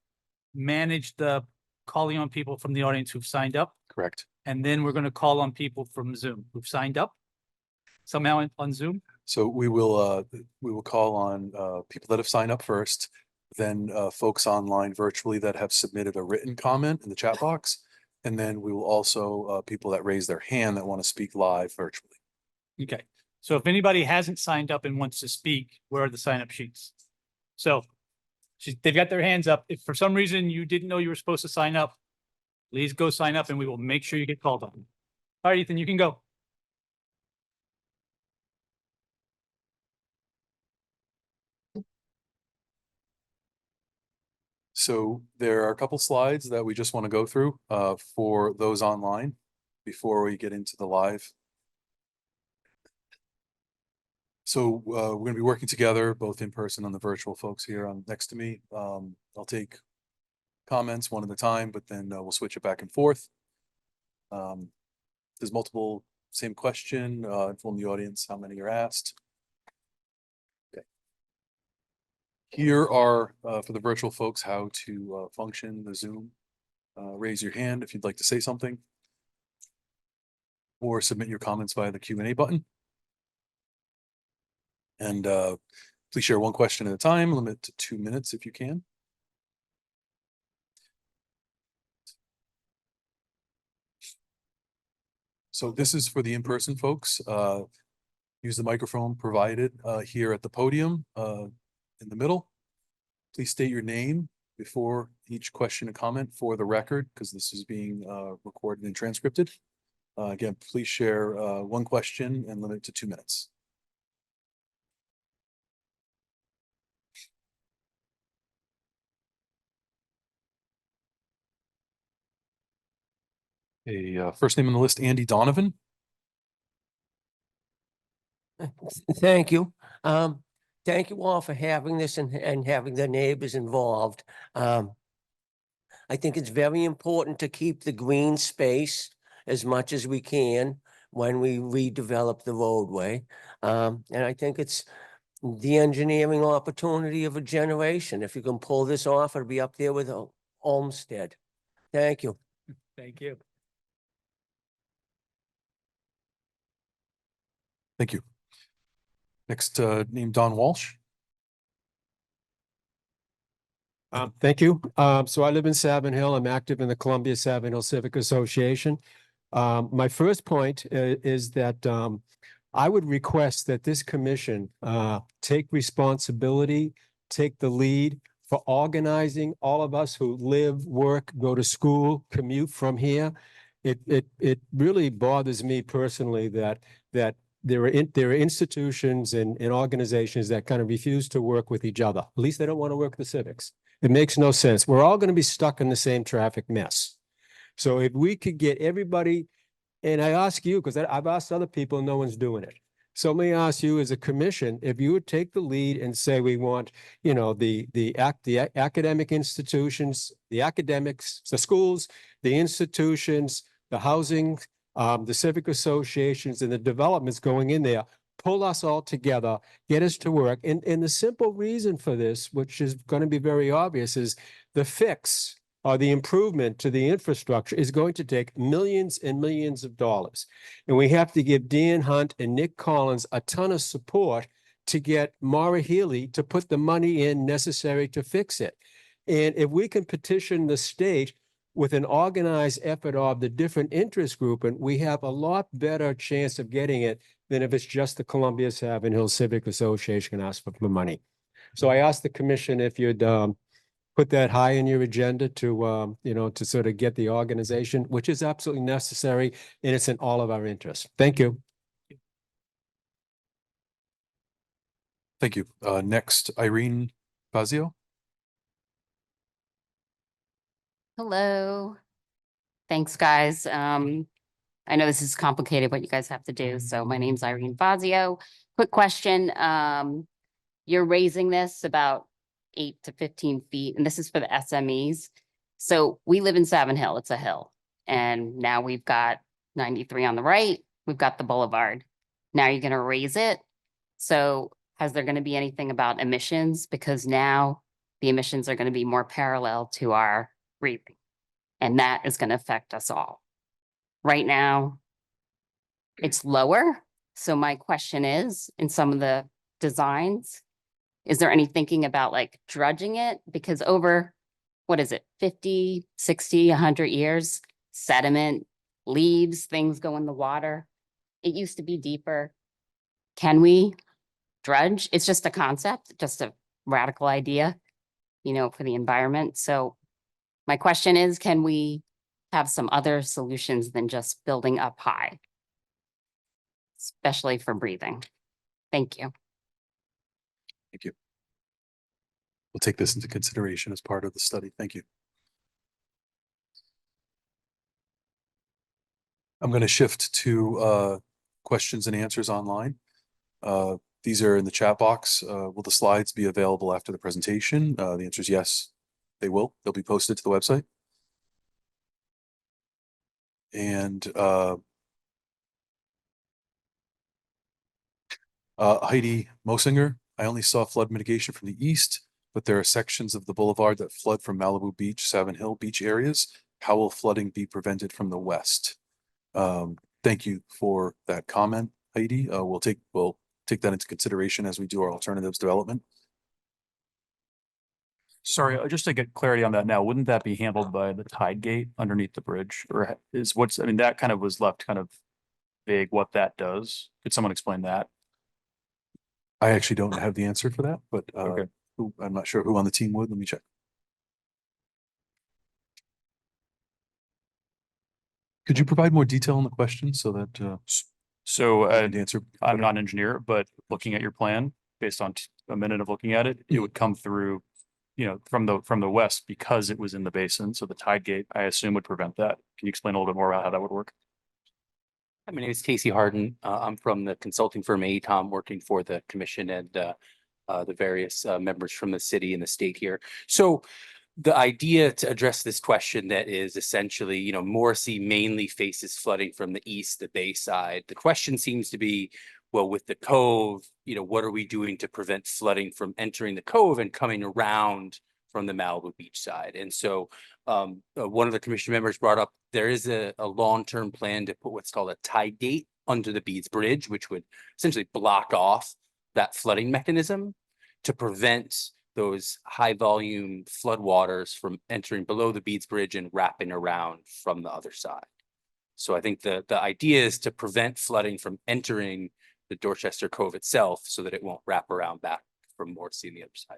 manage the calling on people from the audience who've signed up. Correct. And then we're going to call on people from Zoom who've signed up somehow on Zoom. So we will call on people that have signed up first, then folks online virtually that have submitted a written comment in the chat box. And then we will also people that raise their hand that want to speak live virtually. Okay. So if anybody hasn't signed up and wants to speak, where are the sign up sheets? So they've got their hands up. If for some reason you didn't know you were supposed to sign up, please go sign up and we will make sure you get called on. All right, Ethan, you can go. So there are a couple slides that we just want to go through for those online before we get into the live. So we're going to be working together, both in person and the virtual folks here on next to me. I'll take comments one at a time, but then we'll switch it back and forth. There's multiple, same question, inform the audience how many are asked. Okay. Here are, for the virtual folks, how to function the Zoom. Raise your hand if you'd like to say something, or submit your comments via the Q&A button. And please share one question at a time, limit to 2 minutes if you can. So this is for the in-person folks. Use the microphone provided here at the podium in the middle. Please state your name before each question and comment for the record, because this is being recorded and transcribed. Again, please share one question and limit to 2 minutes. First name on the list, Andy Donovan. Thank you. Thank you all for having this and having the neighbors involved. I think it's very important to keep the green space as much as we can when we redevelop the roadway. And I think it's the engineering opportunity of a generation. If you can pull this off, it'll be up there with Olmsted. Thank you. Thank you. Thank you. Next, name Don Walsh. Thank you. So I live in Savin Hill. I'm active in the Columbia Savin Hill Civic Association. My first point is that I would request that this commission take responsibility, take the lead for organizing all of us who live, work, go to school, commute from here. It really bothers me personally that there are institutions and organizations that kind of refuse to work with each other. At least they don't want to work the civics. It makes no sense. We're all going to be stuck in the same traffic mess. So if we could get everybody, and I ask you, because I've asked other people, and no one's doing it. So let me ask you as a commission, if you would take the lead and say we want, you know, the academic institutions, the academics, the schools, the institutions, the housing, the civic associations and the developments going in there, pull us all together, get us to work. And the simple reason for this, which is going to be very obvious, is the fix or the improvement to the infrastructure is going to take millions and millions of dollars. And we have to give Dan Hunt and Nick Collins a ton of support to get Maura Healy to put the money in necessary to fix it. And if we can petition the state with an organized effort of the different interest group, and we have a lot better chance of getting it than if it's just the Columbia Savin Hill Civic Association can ask for money. So I asked the commission if you'd put that high in your agenda to, you know, to sort of get the organization, which is absolutely necessary, and it's in all of our interests. Thank you. Thank you. Next, Irene Fazio. Hello. Thanks, guys. I know this is complicated what you guys have to do. So my name's Irene Fazio. Quick question. You're raising this about 8 to 15 feet, and this is for the SMEs. So we live in Savin Hill. It's a hill. And now we've got 93 on the right. We've got the boulevard. Now you're going to raise it. So has there going to be anything about emissions? Because now the emissions are going to be more parallel to our breathing. And that is going to affect us all. Right now, it's lower. So my question is, in some of the designs, is there any thinking about like dredging it? Because over, what is it, 50, 60, 100 years, sediment, leaves, things go in the water. It used to be deeper. Can we dredge? It's just a concept, just a radical idea, you know, for the environment. So my question is, can we have some other solutions than just building up high, especially for breathing. Thank you. Thank you. We'll take this into consideration as part of the study. Thank you. I'm going to shift to questions and answers online. These are in the chat box. Will the slides be available after the presentation? The answer is yes, they will. They'll be posted to the website. And Heidi Mosinger, I only saw flood mitigation from the east, but there are sections of the boulevard that flood from Malibu Beach, Savin Hill beach areas. How will flooding be prevented from the west? Thank you for that comment, Heidi. We'll take that into consideration as we do our alternatives development. Sorry, just to get clarity on that now, wouldn't that be handled by the tide gate underneath the bridge? Or is I mean, that kind of was left kind of vague what that does. Could someone explain that? I actually don't have the answer for that, but Okay. I'm not sure who on the team would. Let me check. Could you provide more detail on the question so that So I can answer? I'm not an engineer, but looking at your plan, based on a minute of looking at it, it would come through, you know, from the west because it was in the basin. So the tide gate, I assume, would prevent that. Can you explain a little bit more about how that would work? My name is Casey Harden. I'm from the consulting firm AETOM, working for the commission and the various members from the city and the state here. So the idea to address this question that is essentially, you know, Morrissey mainly faces flooding from the east, the bay side. The question seems to be, well, with the cove, you know, what are we doing to prevent flooding from entering the cove and coming around from the Malibu Beach side? And so one of the commission members brought up, there is a long-term plan to put what's called a tide gate under the Beads Bridge, which would essentially block off that flooding mechanism to prevent those high volume floodwaters from entering below the Beads Bridge and wrapping around from the other side. So I think the idea is to prevent flooding from entering the Dorchester Cove itself so that it won't wrap around back from Morrissey on the other side.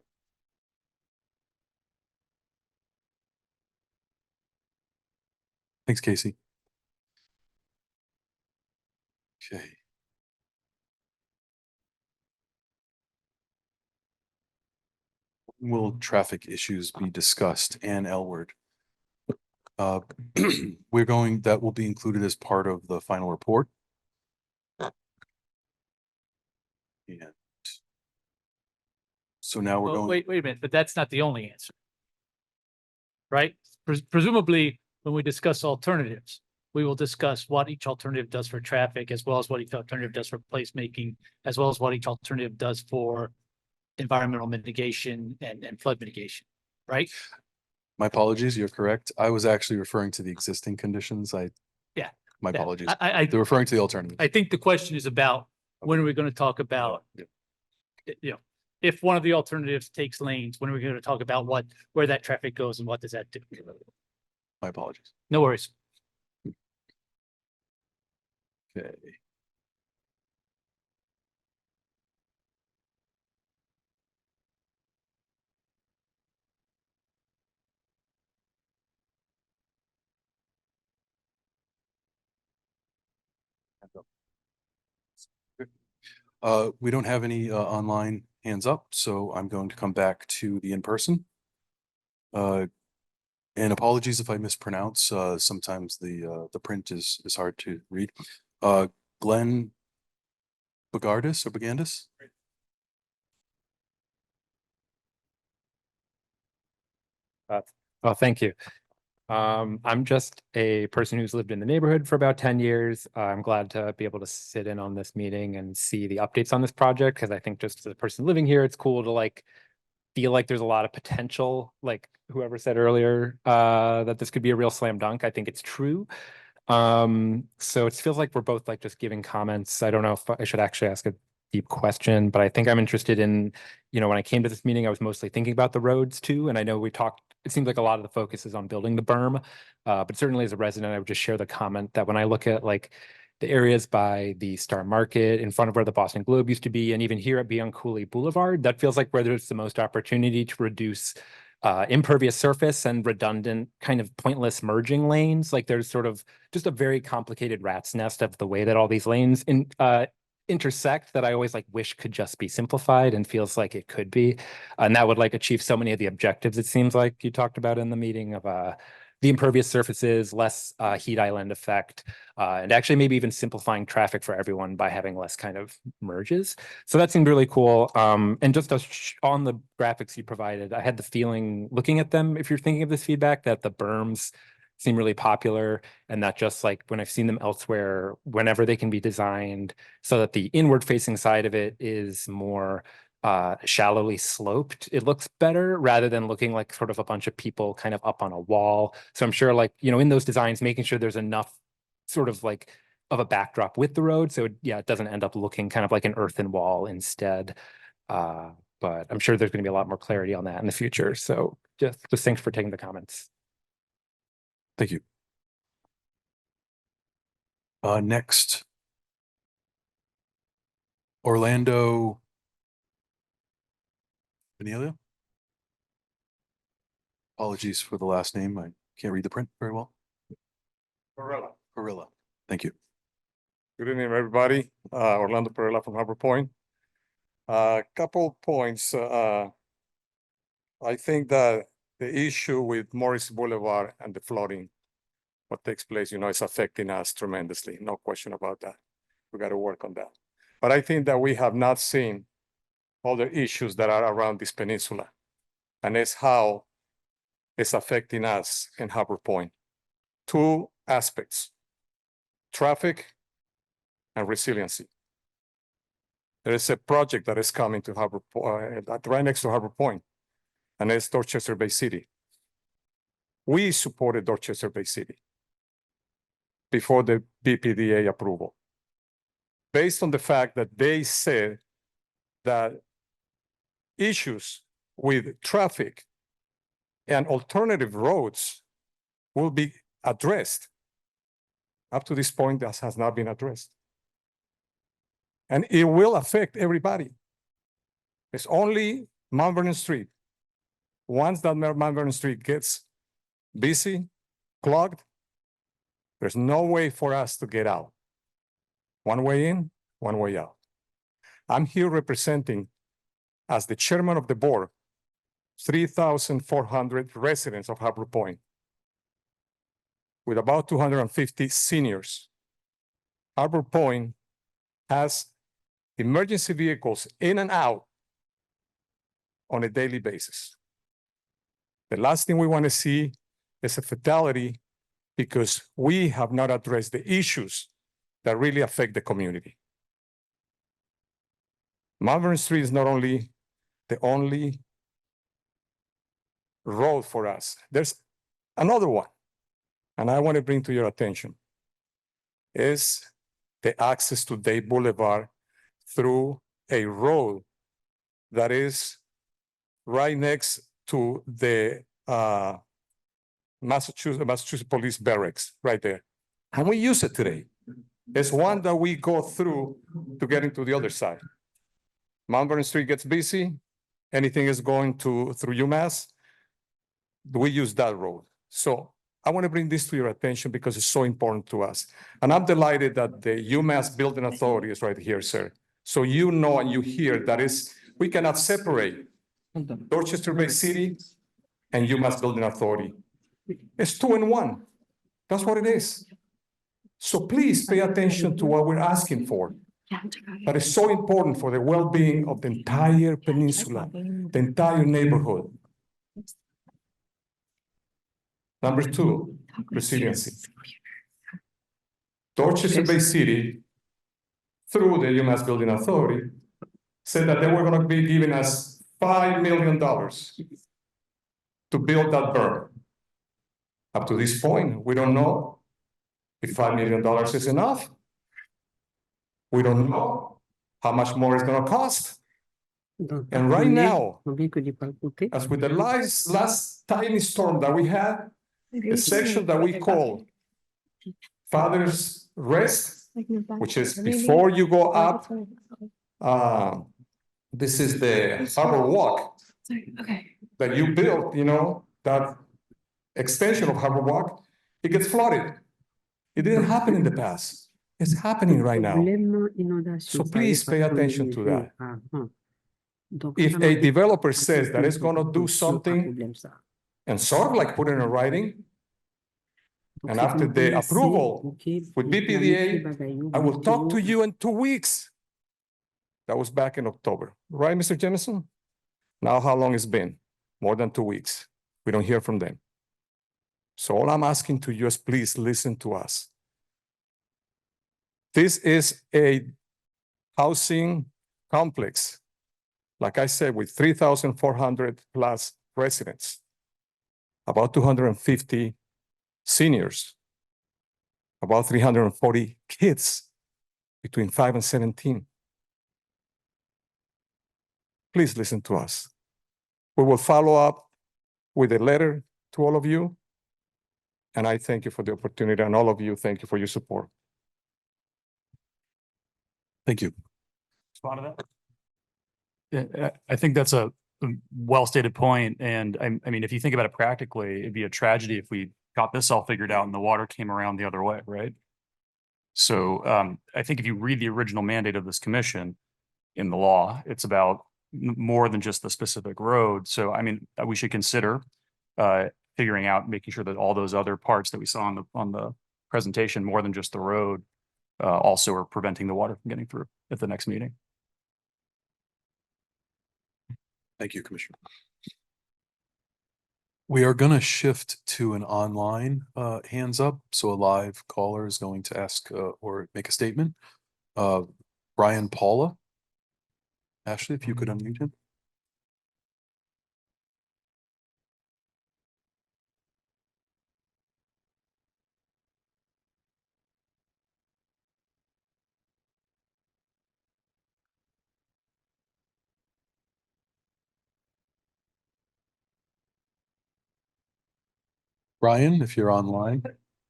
Thanks, Casey. Okay. Will traffic issues be discussed? And Elward. That will be included as part of the final report. And so now we're Well, going. wait a minute, but that's not the only answer. Right? Presumably, when we discuss alternatives, we will discuss what each alternative does for traffic, as well as what each alternative does for placemaking, as well as what each alternative does for environmental mitigation and flood mitigation, right? My apologies, you're correct. I was actually referring to the existing conditions. My Yeah. apologies. They're referring to the alternatives. I think the question is about when are we going to talk about, you know, if one of the alternatives takes lanes, when are we going to talk about where that traffic goes and what does that do? My apologies. No worries. Okay. We don't have any online hands up, so I'm going to come back to the in-person. And apologies if I mispronounce. Sometimes the print is hard to read. Glenn Bagardis or Bagandis? Well, thank you. I'm just a person who's lived in the neighborhood for about 10 years. I'm glad to be able to sit in on this meeting and see the updates on this project, because I think just as a person living here, it's cool to like feel like there's a lot of potential, like whoever said earlier, that this could be a real slam dunk. I think it's true. So it feels like we're both like just giving comments. I don't know if I should actually ask a deep question, but I think I'm interested in, you know, when I came to this meeting, I was mostly thinking about the roads too. And I know we talked, it seems like a lot of the focus is on building the berm, but certainly as a resident, I would just share the comment that when I look at like the areas by the Star Market in front of where the Boston Globe used to be, and even here at Bianculli Boulevard, that feels like where there's the most opportunity to reduce impervious surface and redundant kind of pointless merging lanes. Like there's sort of just a very complicated rat's nest of the way that all these lanes intersect that I always like wish could just be simplified and feels like it could be. And that would like achieve so many of the objectives it seems like you talked about in the meeting of the impervious surfaces, less heat island effect, and actually maybe even simplifying traffic for everyone by having less kind of merges. So that seemed really cool. And just on the graphics you provided, I had the feeling looking at them, if you're thinking of this feedback, that the berms seem really popular and that just like when I've seen them elsewhere, whenever they can be designed so that the inward facing side of it is more shallowly sloped, it looks better rather than looking like sort of a bunch of people kind of up on a wall. So I'm sure like, you know, in those designs, making sure there's enough sort of like of a backdrop with the road. So yeah, it doesn't end up looking kind of like an earthen wall instead. But I'm sure there's going to be a lot more clarity on that in the future. So just thanks for taking the comments. Thank you. Next. Orlando. Benilio? Apologies for the last name. I can't read the print very well. Perilla. Thank you. Good evening, everybody. Orlando Perella from Harbor Point. Couple points. I think that the issue with Morrissey Boulevard and the flooding, what takes place, is affecting us tremendously. No question about that. We got to work on that. But I think that we have not seen other issues that are around this peninsula, and it's how it's affecting us in Harbor Point. Two aspects: traffic and resiliency. There is a project that is coming to Harbor Point, right next to Harbor Point, and it's Dorchester Bay City. We supported Dorchester Bay City before the BPDA approval, based on the fact that they said that issues with traffic and alternative roads will be addressed. Up to this point, that has not been addressed. And it will affect everybody. It's only Mount Vernon Street. Once that Mount Vernon Street gets busy, clogged, there's no way for us to get out. One way in, one way out. I'm here representing, as the chairman of the board, 3,400 residents of Harbor Point, with about 250 seniors. Harbor Point has emergency vehicles in and out on a daily basis. The last thing we want to see is a fatality because we have not addressed the issues that really affect the community. Mount Vernon Street is not only the only road for us. There's another one, and I want to bring to your attention, is the access to Day Boulevard through a road that is right next to the Massachusetts Police Barracks, right there. And we use it today. It's one that we go through to get into the other side. Mount Vernon Street gets busy, anything is going through UMass, we use that road. So I want to bring this to your attention because it's so important to us. And I'm delighted that the UMass Building Authority is right here, sir. So you know and you hear that we cannot separate Dorchester Bay City and UMass Building Authority. It's 2 in 1. That's what it is. So please pay attention to what we're asking for. That is so important for the well-being of the entire peninsula, the entire neighborhood. Number 2, resiliency. Dorchester Bay City, through the UMass Building Authority, said that they were going to be giving us $5 million to build that berm. Up to this point, we don't know if $5 million is enough. We don't know how much more it's going to cost. And right now, as with the last tiny storm that we had, the section that we call Father's Rest, which is before you go up, this is the Harbor Walk, that you built, that extension of Harbor Walk, it gets flooded. It didn't happen in the past. It's happening right now. So please pay attention to that. If a developer says that it's gonna do something and sort of like put it in writing, and after the approval with BPDA, I will talk to you in 2 weeks. That was back in October, right, Mr. Jemison? Now, how long it's been? More than 2 weeks. We don't hear from them. So all I'm asking to you is please listen to us. This is a housing complex, like I said, with 3,400 plus residents, about 250 seniors, about 340 kids between 5 and 17. Please listen to us. We will follow up with a letter to all of you. And I thank you for the opportunity, and all of you, thank you for your support. Thank you. Respond to that? Yeah, I think that's a well-stated point. And I mean, if you think about it practically, it'd be a tragedy if we got this all figured out and the water came around the other way, right? So I think if you read the original mandate of this commission in the law, it's about more than just the specific road. So I mean, we should consider figuring out, making sure that all those other parts that we saw on the presentation, more than just the road, also are preventing the water from getting through at the next meeting. Thank you, Commissioner. We are going to shift to an online hands up. So a live caller is going to ask or make a statement. Brian Paula. Ashley, if you could unmute him. Brian, if you're online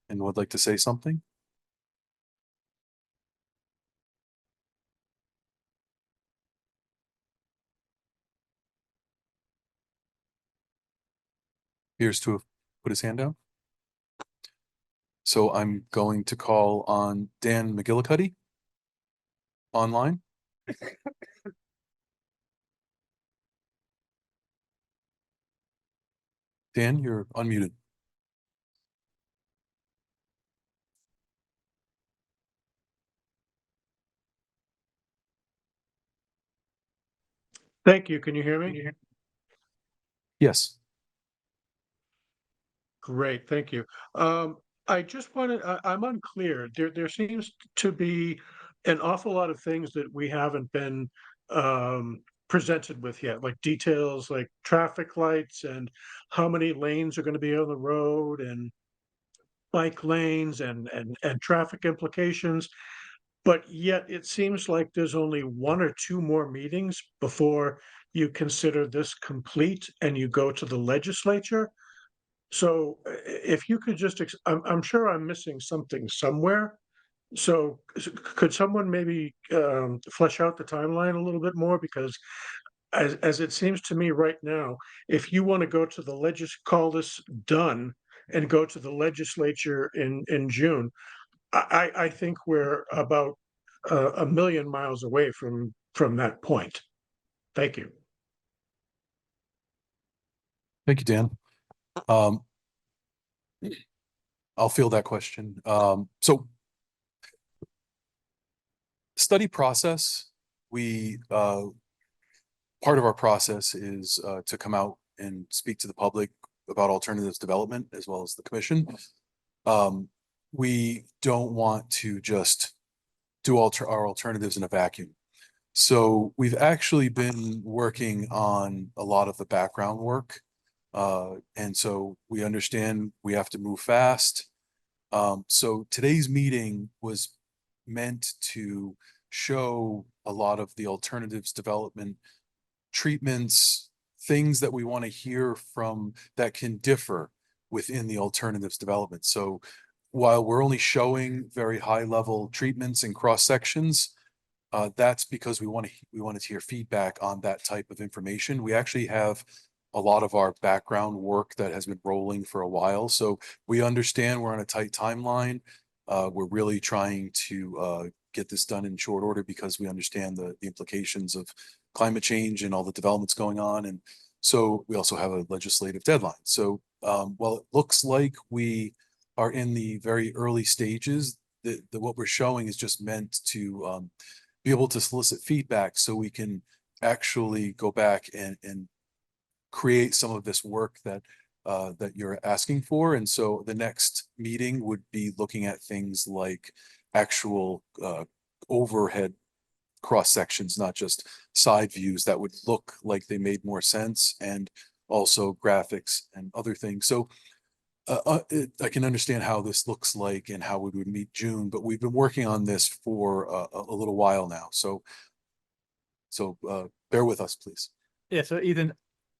and would like to say something. Appears to have put his hand down. So I'm going to call on Dan McGillicuddy online. Dan, you're unmuted. Thank you. Can you hear me? Yes. Great, thank you. I just wanted, I'm unclear. There seems to be an awful lot of things that we haven't been presented with yet, like details like traffic lights and how many lanes are going to be on the road and bike lanes and traffic implications. But yet it seems like there's only 1 or 2 more meetings before you consider this complete and you go to the legislature. So if you could just, I'm sure I'm missing something somewhere. So could someone maybe flesh out the timeline a little bit more? Because as it seems to me right now, if you want to go to the call this done and go to the legislature in June, I think we're about a million miles away from that point. Thank you. Thank you, Dan. I'll field that question. So study process, part of our process is to come out and speak to the public about alternatives development as well as the commission. We don't want to just do our alternatives in a vacuum. So we've actually been working on a lot of the background work. And so we understand we have to move fast. So today's meeting was meant to show a lot of the alternatives development treatments, things that we want to hear from that can differ within the alternatives development. So while we're only showing very high level treatments and cross sections, That's because we wanted to hear feedback on that type of information. We actually have a lot of our background work that has been rolling for a while, so we understand we're on a tight timeline. We're really trying to get this done in short order because we understand the implications of climate change and all the developments going on. And so we also have a legislative deadline. So while it looks like we are in the very early stages, what we're showing is just meant to be able to solicit feedback so we can actually go back and create some of this work that that you're asking for. And so the next meeting would be looking at things like actual overhead cross sections, not just side views that would look like they made more sense, and also graphics and other things. So I can understand how this looks like and how we would meet June, but we've been working on this for a little while now. So bear with us, please. Yeah, so Ethan,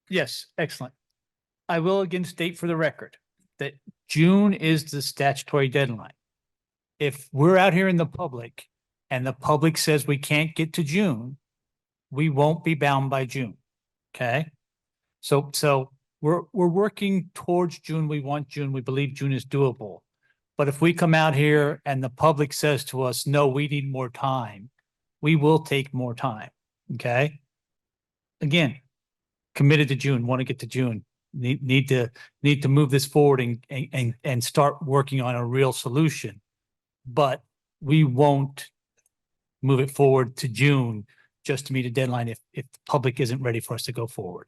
yes, excellent. I will again state for the record that June is the statutory deadline. If we're out here in the public and the public says we can't get to June, we won't be bound by June. Okay? So we're working towards June. We want June. We believe June is doable. But if we come out here and the public says to us, no, we need more time, we will take more time. Okay? Again, committed to June, want to get to June, need to move this forward and start working on a real solution. But we won't move it forward to June just to meet a deadline if the public isn't ready for us to go forward.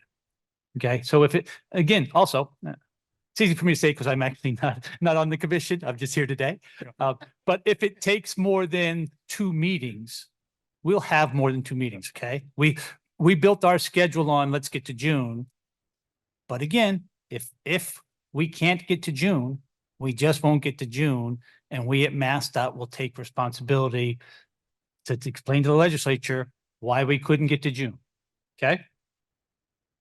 Okay, so if it, again, also, it's easy for me to say because I'm actually not on the commission. I'm just here today. But if it takes more than 2 meetings, we'll have more than 2 meetings, okay? We built our schedule on let's get to June. But again, if we can't get to June, we just won't get to June. And we at MassDOT will take responsibility to explain to the legislature why we couldn't get to June. Okay?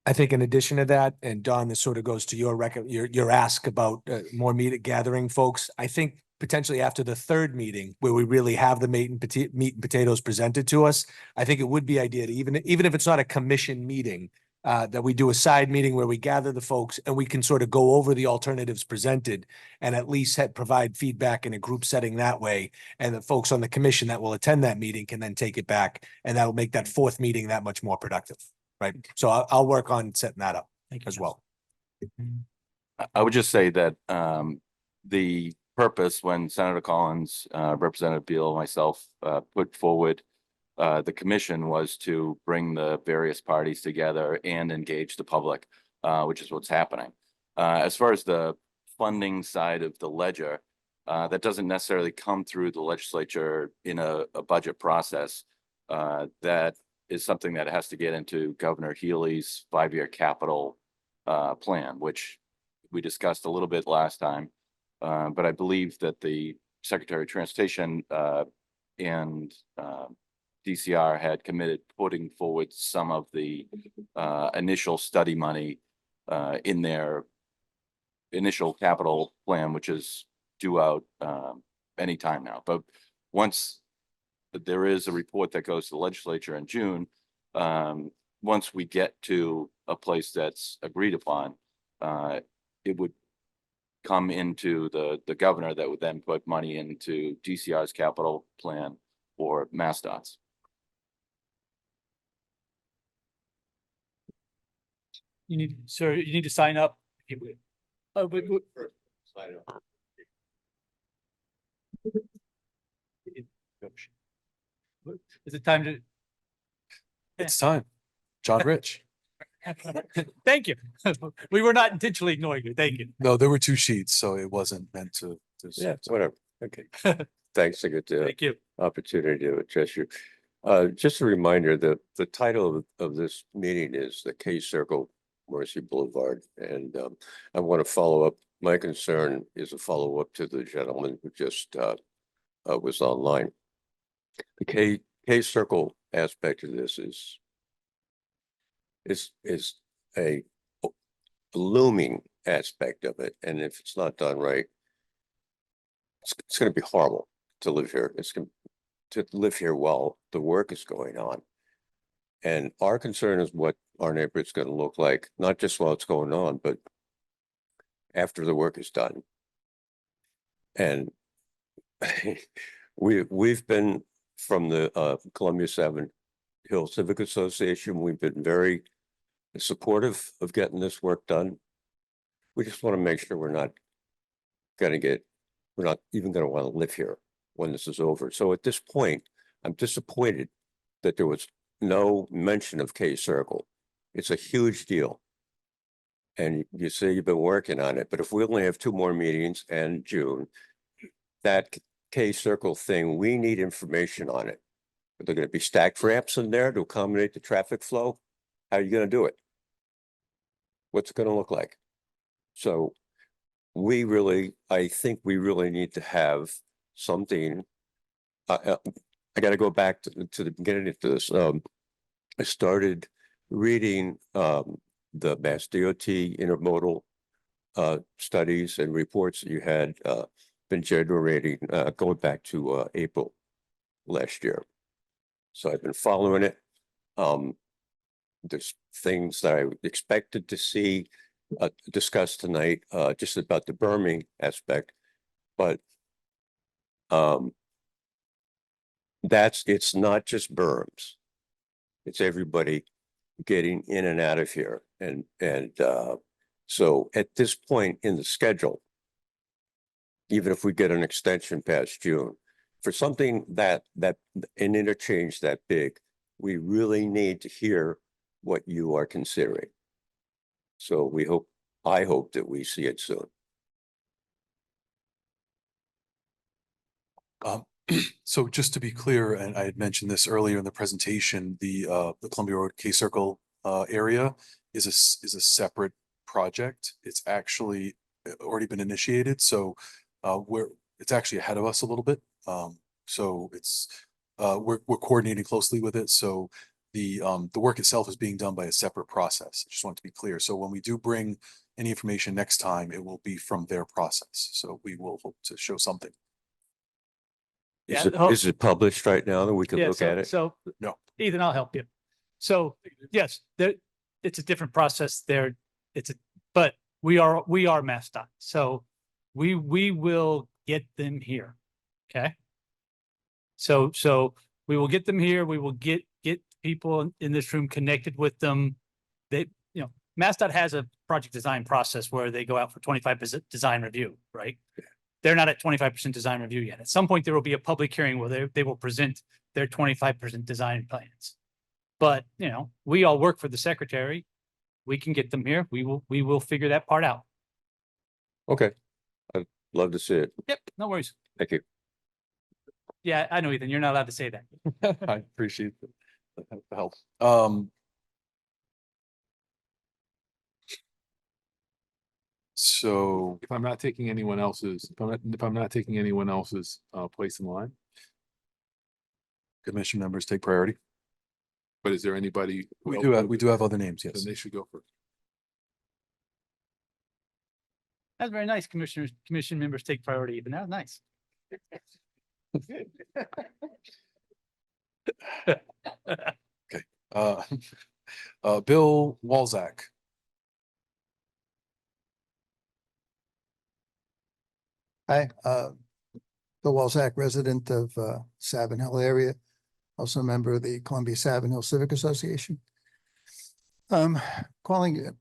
I think in addition to that, and Don, this sort of goes to your ask about more meat gathering, folks. I think potentially after the 3rd meeting where we really have the meat and potatoes presented to us, I think it would be ideal to even if it's not a commission meeting, that we do a side meeting where we gather the folks and we can sort of go over the alternatives presented and at least provide feedback in a group setting that way. And the folks on the commission that will attend that meeting can then take it back, and that'll make that 4th meeting that much more productive. Right. So I'll work on setting that up as well. I would just say that the purpose when Senator Collins, Representative Beal, myself put forward the commission was to bring the various parties together and engage the public, which is what's happening. As far as the funding side of the ledger, that doesn't necessarily come through the legislature in a budget process. That is something that has to get into Governor Healy's 5-year capital plan, which we discussed a little bit last time. But I believe that the Secretary of Transportation and DCR had committed putting forward some of the initial study money in their initial capital plan, which is due out anytime now. But once there is a report that goes to the legislature in June, once we get to a place that's agreed upon, it would come into the governor that would then put money into DCR's capital plan or MassDOT's. You need to sign up. Oh, is it time to? It's time. John Rich. Thank you. We were not intentionally ignoring you. Thank you. No, there were 2 sheets, so it wasn't meant to. Yeah, whatever. Okay. Thanks. A good Thank you. opportunity to address you. Just a reminder that the title of this meeting is the K Circle Morrissey Boulevard. And I want to follow up. My concern is a follow up to the gentleman who just was online. The K Circle aspect of this is a looming aspect of it. And if it's not done right, it's going to be horrible to live here. to live here while the work is going on. And our concern is what our neighborhood's going to look like, not just while it's going on, but after the work is done. And we've been from the Columbia Savin Hill Civic Association, we've been very supportive of getting this work done. We just want to make sure we're not even going to want to live here when this is over. So at this point, I'm disappointed that there was no mention of K Circle. It's a huge deal. And you say you've been working on it, but if we only have 2 more meetings and June, that K Circle thing, we need information on it. Are there going to be stacked ramps in there to accommodate the traffic flow? How are you going to do it? What's it going to look like? So I think we really need to have something. I got to go back to the beginning of this. I started reading the Mass DOT intermodal studies and reports that you had been generating going back to April last year. So I've been following it. There's things that I expected to see discussed tonight, just about the berming aspect, but it's not just berms. It's everybody getting in and out of here. And so at this point in the schedule, even if we get an extension past June, for something that an interchange that big, we really need to hear what you are considering. So I hope that we see it soon. So just to be clear, and I had mentioned this earlier in the presentation, the Columbia Road K Circle area is a separate project. It's actually already been initiated, so it's actually ahead of us a little bit. So it's we're coordinating closely with it. So the work itself is being done by a separate process. I just want to be clear. So when we do bring any information next time, it will be from their process. So we will hope to show something. Is it published right now that we can look at it? So no, Ethan, I'll help you. So yes, it's a different process there. But we are MassDOT. So we will get them here. Okay. So we will get them here. We will get people in this room connected with them. MassDOT has a project design process where they go out for 25% design review, right? They're not at 25% design review yet. At some point, there will be a public hearing where they will present their 25% design plans. But, we all work for the secretary. We can get them here. We will figure that part out. Okay. I'd love to see it. Yep, no worries. Thank you. Yeah, I know, Ethan, you're not allowed to say that. I appreciate the help. So If I'm not taking anyone else's, if I'm not taking anyone else's place in line, commission members take priority. but is there anybody? We do have other names, yes. Then they should go first. That's very nice, commissioners. Commission members take priority even. That was nice. Okay. Bill Walzak. Hi, Bill Walzak, resident of Savin Hill area, also a member of the Columbia Savin Hill Civic Association. Going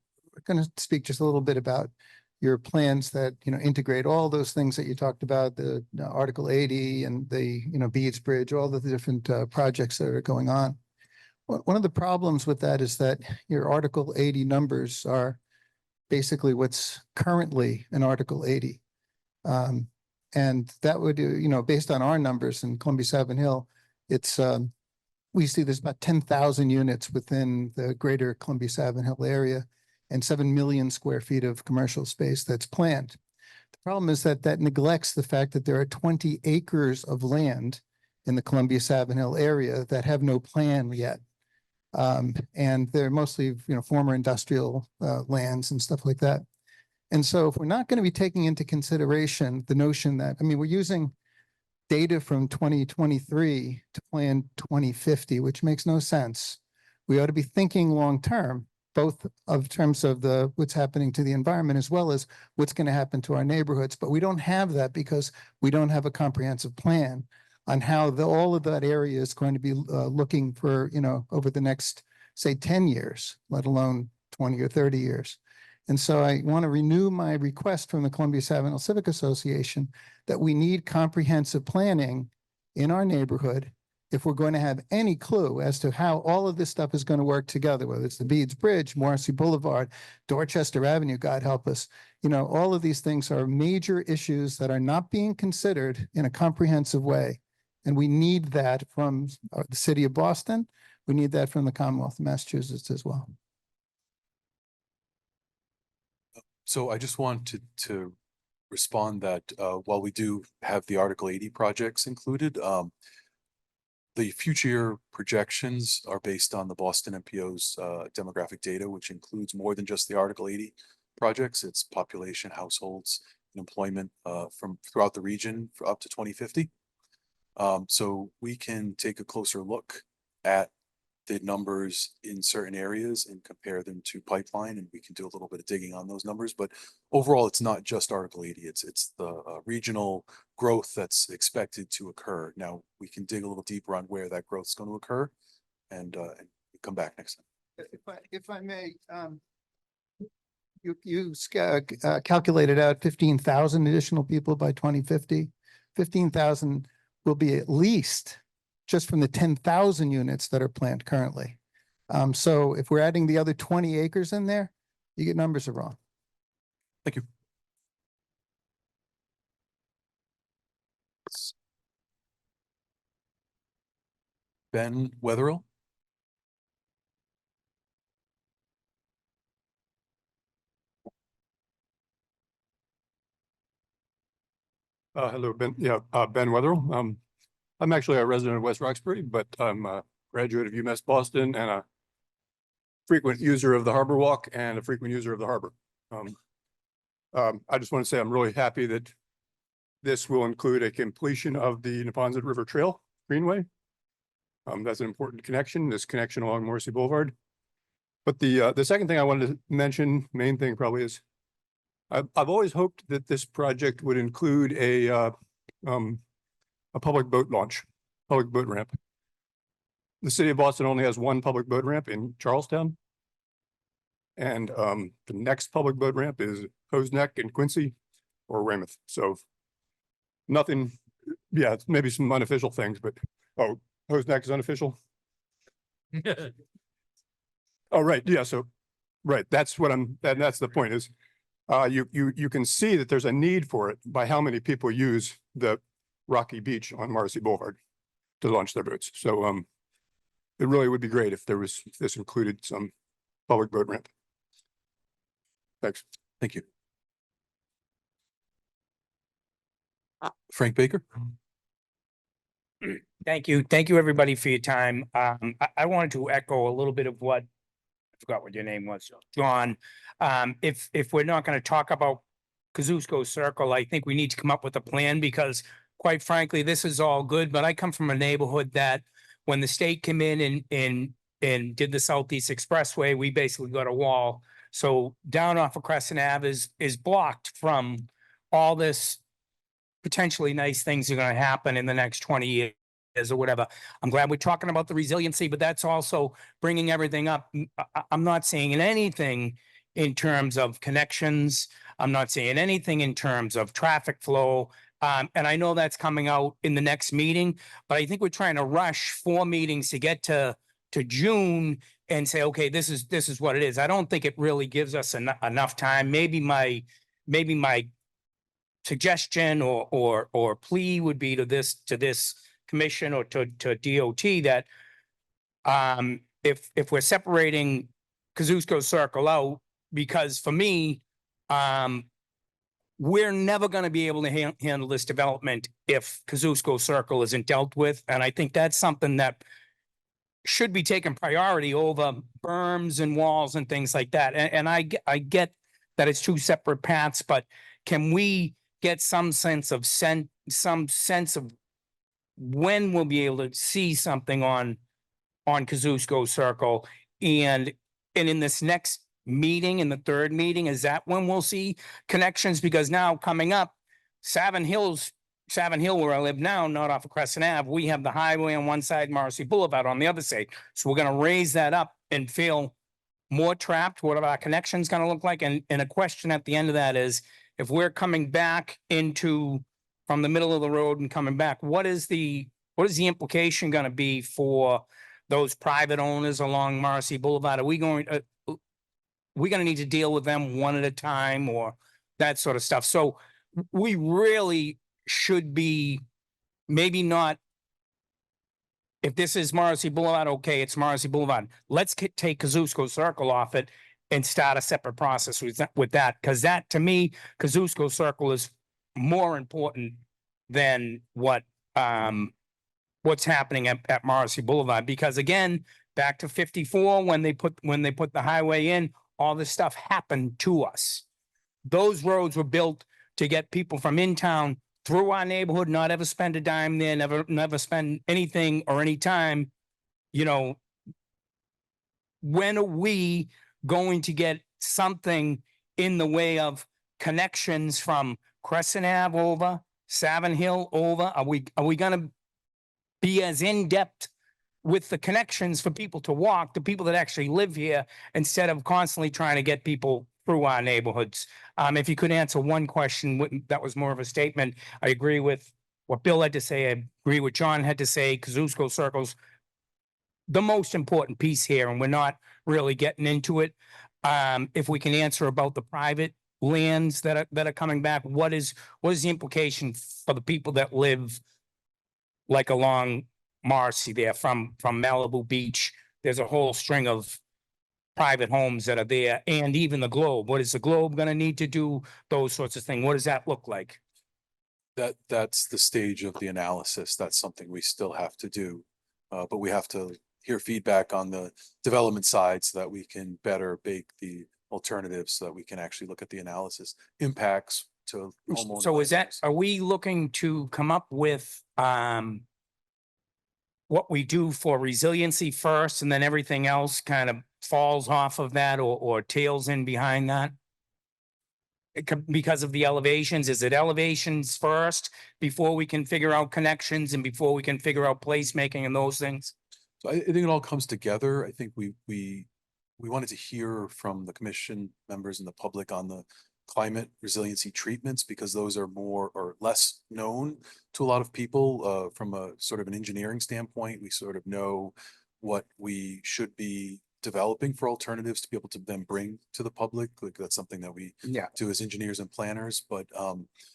to speak just a little bit about your plans that, integrate all those things that you talked about, the Article 80 and the, Beads Bridge, all the different projects that are going on. One of the problems with that is that your Article 80 numbers are basically what's currently in Article 80. And that would, based on our numbers in Columbia Savin Hill, it's, we see there's about 10,000 units within the greater Columbia Savin Hill area and 7 million square feet of commercial space that's planned. The problem is that neglects the fact that there are 20 acres of land in the Columbia Savin Hill area that have no plan yet. And they're mostly, former industrial lands and stuff like that. And so if we're not going to be taking into consideration the notion that, we're using data from 2023 to plan 2050, which makes no sense. We ought to be thinking long-term, both of terms of what's happening to the environment as well as what's going to happen to our neighborhoods. But we don't have that because we don't have a comprehensive plan on how all of that area is going to be looking for, over the next, say, 10 years, let alone 20 or 30 years. And so I want to renew my request from the Columbia Savin Hill Civic Association that we need comprehensive planning in our neighborhood if we're going to have any clue as to how all of this stuff is going to work together, whether it's the Beeds Bridge, Morrissey Boulevard, Dorchester Avenue, God help us. All of these things are major issues that are not being considered in a comprehensive way. And we need that from the city of Boston. We need that from the Commonwealth of Massachusetts as well. So I just want to respond that while we do have the Article 80 projects included, the future year projections are based on the Boston MPO's demographic data, which includes more than just the Article 80 projects. It's population, households, and employment from throughout the region for up to 2050. So we can take a closer look at the numbers in certain areas and compare them to pipeline, and we can do a little bit of digging on those numbers. But overall, it's not just Article 80, it's the regional growth that's expected to occur. Now, we can dig a little deeper on where that growth is going to occur and come back next time. If I may, you calculated out 15,000 additional people by 2050. 15,000 will be at least just from the 10,000 units that are planned currently. So if we're adding the other 20 acres in there, you get numbers are wrong. Thank you. Ben Wetherill. Hello, Ben. Yeah, Ben Wetherill. I'm actually a resident of West Roxbury, but I'm a graduate of UMass Boston and a frequent user of the Harbor Walk and a frequent user of the harbor. I just want to say I'm really happy that this will include a completion of the Neponset River Trail Greenway. That's an important connection, this connection along Morrissey Boulevard. But the second thing I wanted to mention, main thing probably is, I've always hoped that this project would include a public boat launch, public boat ramp. The city of Boston only has one public boat ramp in Charlestown. And the next public boat ramp is Hose Neck in Quincy or Weymouth. So nothing, yeah, maybe some unofficial things, but Hose Neck is unofficial. Oh, right. Yeah. So, right. That's what that's the point is, you can see that there's a need for it by how many people use the rocky beach on Morrissey Boulevard to launch their boats. So, it really would be great if this included some public boat ramp. Thanks. Thank you. Frank Baker. Thank you. Thank you, everybody, for your time. I wanted to echo a little bit of what, I forgot what your name was, John. If we're not going to talk about Kosciuszko Circle, I think we need to come up with a plan because, quite frankly, this is all good, but I come from a neighborhood that when the state came in and did the Southeast Expressway, we basically got a wall. So down off of Crescent Ave is blocked from all this potentially nice things are going to happen in the next 20 years or whatever. I'm glad we're talking about the resiliency, but that's also bringing everything up. I'm not saying anything in terms of connections. I'm not saying anything in terms of traffic flow. And I know that's coming out in the next meeting, but I think we're trying to rush 4 meetings to get to June and say, okay, this is what it is. I don't think it really gives us enough time. Maybe my suggestion or plea would be to this commission or to DOT that if we're separating Kosciuszko Circle out, because for me, we're never going to be able to handle this development if Kosciuszko Circle isn't dealt with. And I think that's something that should be taken priority over berms and walls and things like that. And I get that it's 2 separate paths, but can we get some sense of when we'll be able to see something on Kosciuszko Circle, and in this next meeting, in the third meeting, is that when we'll see connections? Because now coming up, Savin Hill, where I live now, not off of Crescent Ave, we have the highway on one side, Morrissey Boulevard on the other side. So we're gonna raise that up and feel more trapped. What are our connections gonna look like? And a question at the end of that is, if we're coming back from the middle of the road and coming back, what is the implication gonna be for those private owners along Morrissey Boulevard? Are we going, we're gonna need to deal with them one at a time, or that sort of stuff? So we really should be, maybe not, if this is Morrissey Boulevard, okay, it's Morrissey Boulevard. Let's take Kosciuszko Circle off it and start a separate process with that. Because that, to me, Kosciuszko Circle is more important than what's happening at Morrissey Boulevard. Because again, back to 54, when they put the highway in, all this stuff happened to us. Those roads were built to get people from in town through our neighborhood, not ever spend a dime there, never spend anything or any time. You know, when are we going to get something in the way of connections from Crescent Ave over, Savin Hill over? Are we gonna be as in-depth with the connections for people to walk, the people that actually live here, instead of constantly trying to get people through our neighborhoods? If you could answer one question, that was more of a statement. I agree with what Bill had to say. I agree with John had to say. Kosciuszko Circle's the most important piece here, and we're not really getting into it. If we can answer about the private lands that are coming back, what is the implication for the people that live like along Marcy there from Malibu Beach? There's a whole string of private homes that are there, and even the Globe. What is the Globe going to need to do? Those sorts of things. What does that look like? That's the stage of the analysis. That's something we still have to do. But we have to hear feedback on the development side so that we can better bake the alternatives, so that we can actually look at the analysis impacts to homeowners. So are we looking to come up with what we do for resiliency first, and then everything else kind of falls off of that, or tails in behind that? Because of the elevations? Is it elevations first before we can figure out connections and before we can figure out placemaking and those things? So I think it all comes together. I think we wanted to hear from the commission members and the public on the climate resiliency treatments, because those are more or less known to a lot of people. From a sort of an engineering standpoint, we sort of know what we should be developing for alternatives to be able to then bring to the public. Like, that's something that we do as engineers and planners. But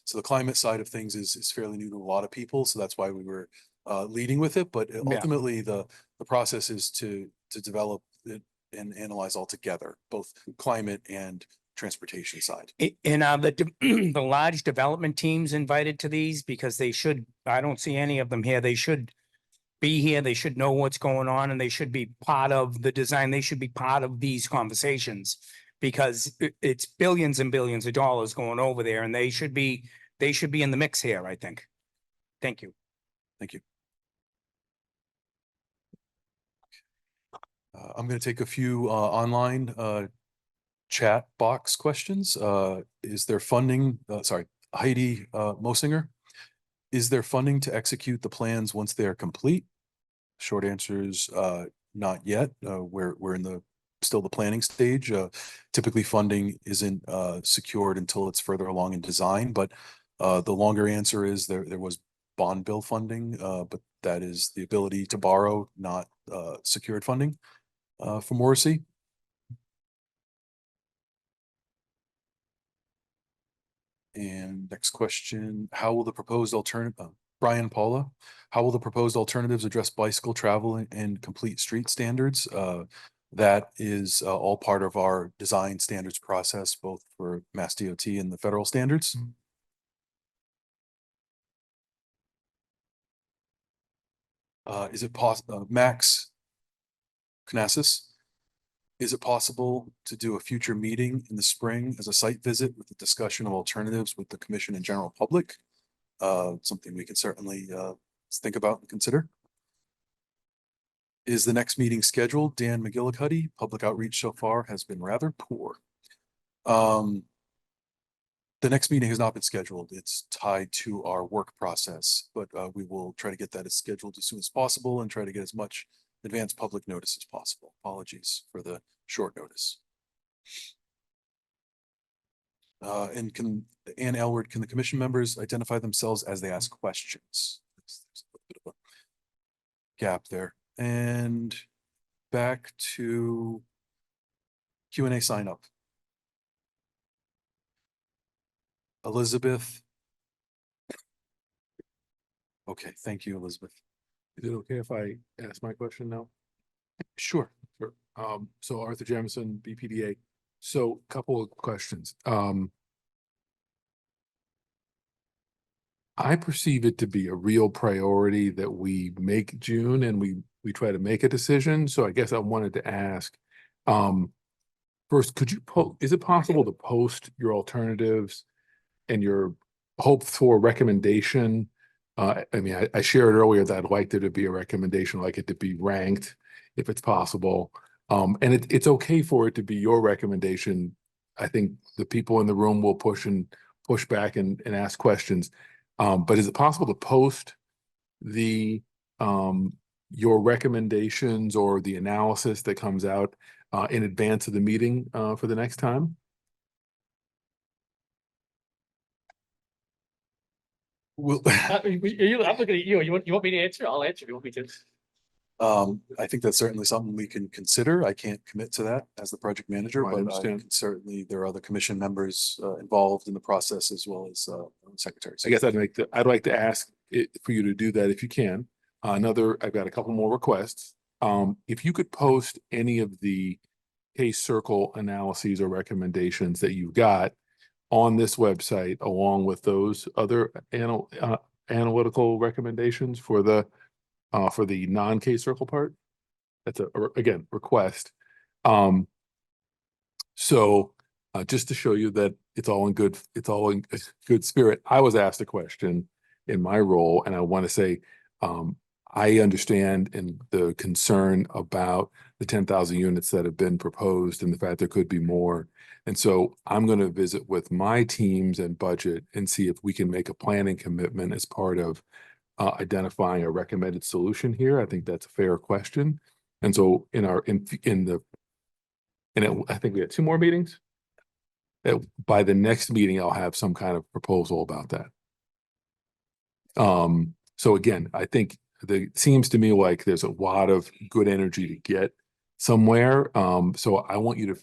so the climate side of things is fairly new to a lot of people. So that's why we were leading with it. But ultimately the process is to develop it and analyze all together, both climate and transportation side. And the large development teams invited to these? Because they should, I don't see any of them here. They should be here. They should know what's going on, and they should be part of the design. They should be part of these conversations, because it's billions and billions of dollars going over there, and they should be in the mix here, I think. Thank you. Thank you. I'm going to take a few online chat box questions. Is there funding? Sorry, Heidi Mosinger. Is there funding to execute the plans once they are complete? Short answer is not yet. We're in still the planning stage. Typically funding isn't secured until it's further along in design, but the longer answer is there was bond bill funding, but that is the ability to borrow, not secured funding for Morrissey. And next question, how will the proposed alternative, Brian Paula, how will the proposed alternatives address bicycle travel and complete street standards? That is all part of our design standards process, both for Mass DOT and the federal standards. Is it possible, Max Canassis, is it possible to do a future meeting in the spring as a site visit with the discussion of alternatives with the commission and general public? Something we can certainly Let's think about and consider. Is the next meeting scheduled? Dan McGillicuddy, public outreach so far has been rather poor. The next meeting has not been scheduled. It's tied to our work process, but we will try to get that as scheduled as soon as possible and try to get as much advanced public notice as possible. Apologies for the short notice. And Ann Elward, can the commission members identify themselves as they ask questions? There's a little bit of a gap there. And back to Q&A sign up. Elizabeth. Okay, thank you, Elizabeth. Is it okay if I ask my question now? Sure. Sure. So Arthur Jamison, BPDA. So couple of questions. I perceive it to be a real priority that we make June and we try to make a decision. So I guess I wanted to ask, first, could you is it possible to post your alternatives and your hope for recommendation? I mean, I shared earlier that I'd like there to be a recommendation, I'd like it to be ranked if it's possible. And it's okay for it to be your recommendation. I think the people in the room will push back and ask questions. But is it possible to post the your recommendations or the analysis that comes out in advance of the meeting for the next time? Well, I'm looking at you. You want me to answer? I'll answer if you want me to. I think that's certainly something we can consider. I can't commit to that as the project manager, I but understand. certainly there are other commission members involved in the process as well as secretaries. I guess I'd like to ask for you to do that if you can. I've got a couple more requests. If you could post any of the case circle analyses or recommendations that you've got on this website, along with those other analytical recommendations for the non-case circle part. That's again, request. So just to show you that it's all in good spirit, I was asked a question in my role, and I want to say, I understand and the concern about the 10,000 units that have been proposed and the fact there could be more. And so I'm going to visit with my teams and budget and see if we can make a planning commitment as part of identifying a recommended solution here. I think that's a fair question. And so I think we had 2 more meetings. By the next meeting, I'll have some kind of proposal about that. So again, I think it seems to me like there's a lot of good energy to get somewhere. So I want you to,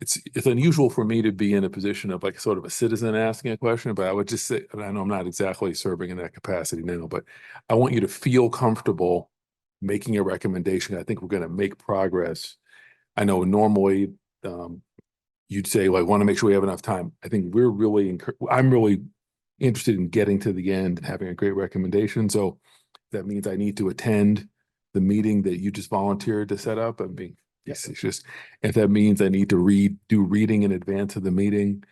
it's unusual for me to be in a position of like sort of a citizen asking a question, but I would just say, and I know I'm not exactly serving in that capacity now, but I want you to feel comfortable making a recommendation. I think we're going to make progress. I know normally you'd say, well, I want to make sure we have enough time. I think I'm really interested in getting to the end and having a great recommendation. So that means I need to attend the meeting that you just volunteered to set up. I'm being facetious. If that means I need to do reading in advance of the meeting,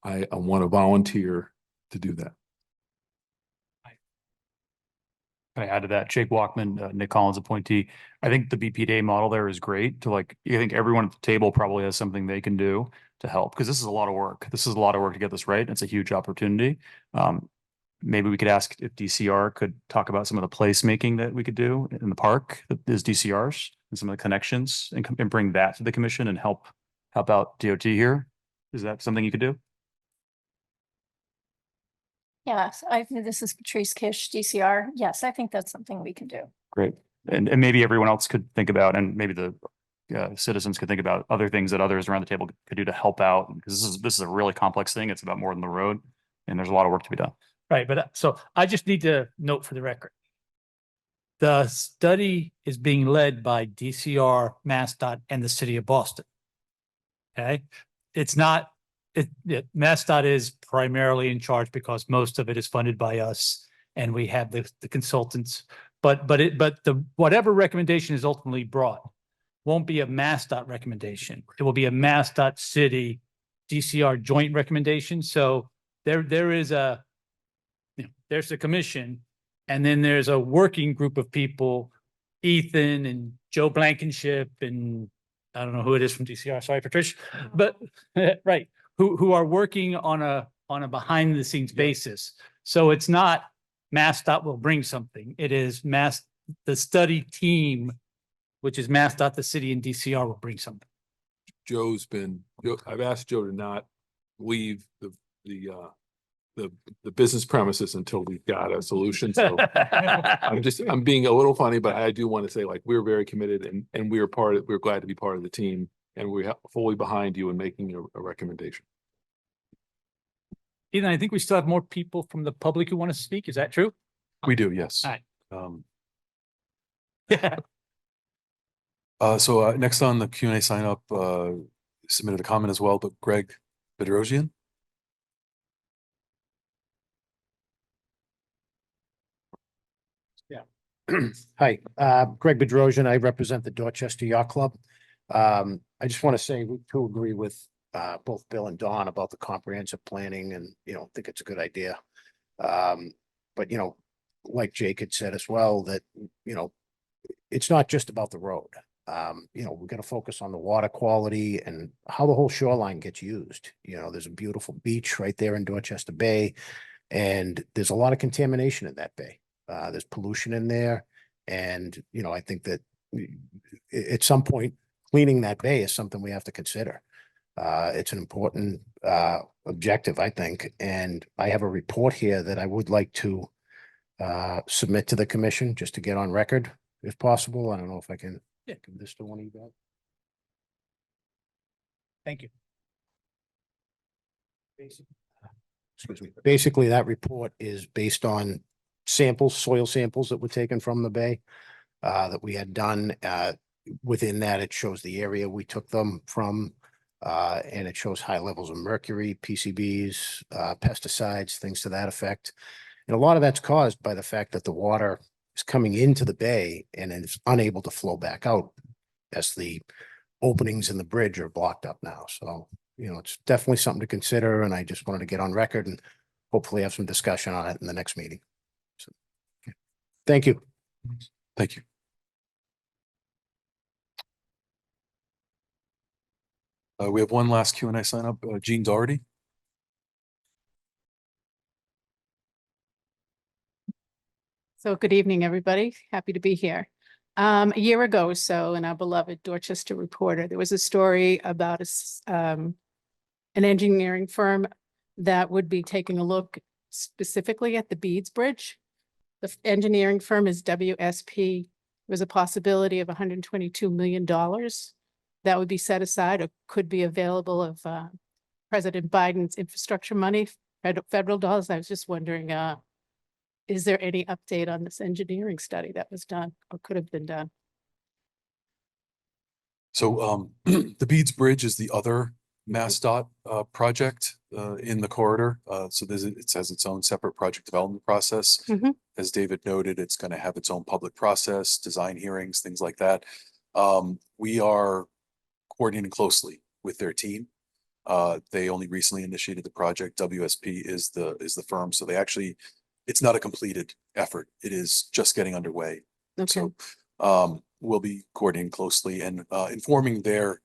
I want to volunteer to do that. Can I add to that? Jake Walkman, Nick Collins appointee. I think the BPDA model there is great I think everyone at the table probably has something they can do to help, because this is a lot of work. This is a lot of work to get this right. It's a huge opportunity. Maybe we could ask if DCR could talk about some of the placemaking that we could do in the park that is DCRs and some of the connections and bring that to the commission and help out DOT here. Is that something you could do? Yes, this is Patrice Kish, DCR. Yes, I think that's something we can do. Great. And maybe everyone else could think about, and maybe the citizens could think about other things that others around the table could do to help out, because this is a really complex thing. It's about more than the road, and there's a lot of work to be done. Right, but so I just need to note for the record. The study is being led by DCR, MassDOT, and the city of Boston. Okay, it's not, MassDOT is primarily in charge because most of it is funded by us and we have the consultants. But whatever recommendation is ultimately brought won't be a MassDOT recommendation. It will be a MassDOT city DCR joint recommendation. So there's a commission And then there's a working group of people, Ethan and Joe Blankenship, and I don't know who it is from DCR, sorry, Patricia, but, right, who are working on a behind the scenes basis. So it's not MassDOT will bring something. It is the study team, which is MassDOT, the city, and DCR will bring something. I've asked Joe to not leave the business premises until we've got a solution. So I'm being a little funny, but I do want to say, like, we're very committed and we're glad to be part of the team, and we're fully behind you in making a recommendation. Ethan, I think we still have more people from the public who want to speak. Is that true? We do, yes. All right. So next on the Q&A sign up, submitted a comment as well, but Greg Bedrosian. Hi, Greg Bedrosian. I represent the Dorchester Yacht Club. I just want to say we too agree with both Bill and Don about the comprehensive planning, and think it's a good idea. But like Jake had said as well, that it's not just about the road. We're going to focus on the water quality and how the whole shoreline gets used. There's a beautiful beach right there in Dorchester Bay, and there's a lot of contamination in that bay. There's pollution in there. And, I think that at some point, cleaning that bay is something we have to consider. It's an important objective, I think. And I have a report here that I would like to submit to the commission just to get on record, if possible. I don't know if I can give this to one of you guys. Thank you. Excuse me. Basically, that report is based on soil samples that were taken from the bay that we had done. Within that, it shows the area we took them from, and it shows high levels of mercury, PCBs, pesticides, things to that effect. And a lot of that's caused by the fact that the water is coming into the bay and is unable to flow back out as the openings in the bridge are blocked up now. So, it's definitely something to consider, and I just wanted to get on record and hopefully have some discussion on it in the next meeting. So, okay. Thank you. Thank you. We have one last Q&A sign up, Gene Doherty. So good evening, everybody. Happy to be here. A year ago or so, in our beloved Dorchester Reporter, there was a story about an engineering firm that would be taking a look specifically at the Beads Bridge. The engineering firm is WSP. There was a possibility of $122 million that would be set aside or could be available of President Biden's infrastructure money, federal dollars. I was just wondering, is there any update on this engineering study that was done or could have been done? So the Beads Bridge is the other MassDOT project in the corridor. So it has its own separate project development process. As David noted, it's going to have its own public process, design hearings, things like that. We are coordinating closely with their team. They only recently initiated the project. WSP is the firm. So it's not a completed effort. It is just getting underway. Okay. So we'll be coordinating closely and informing their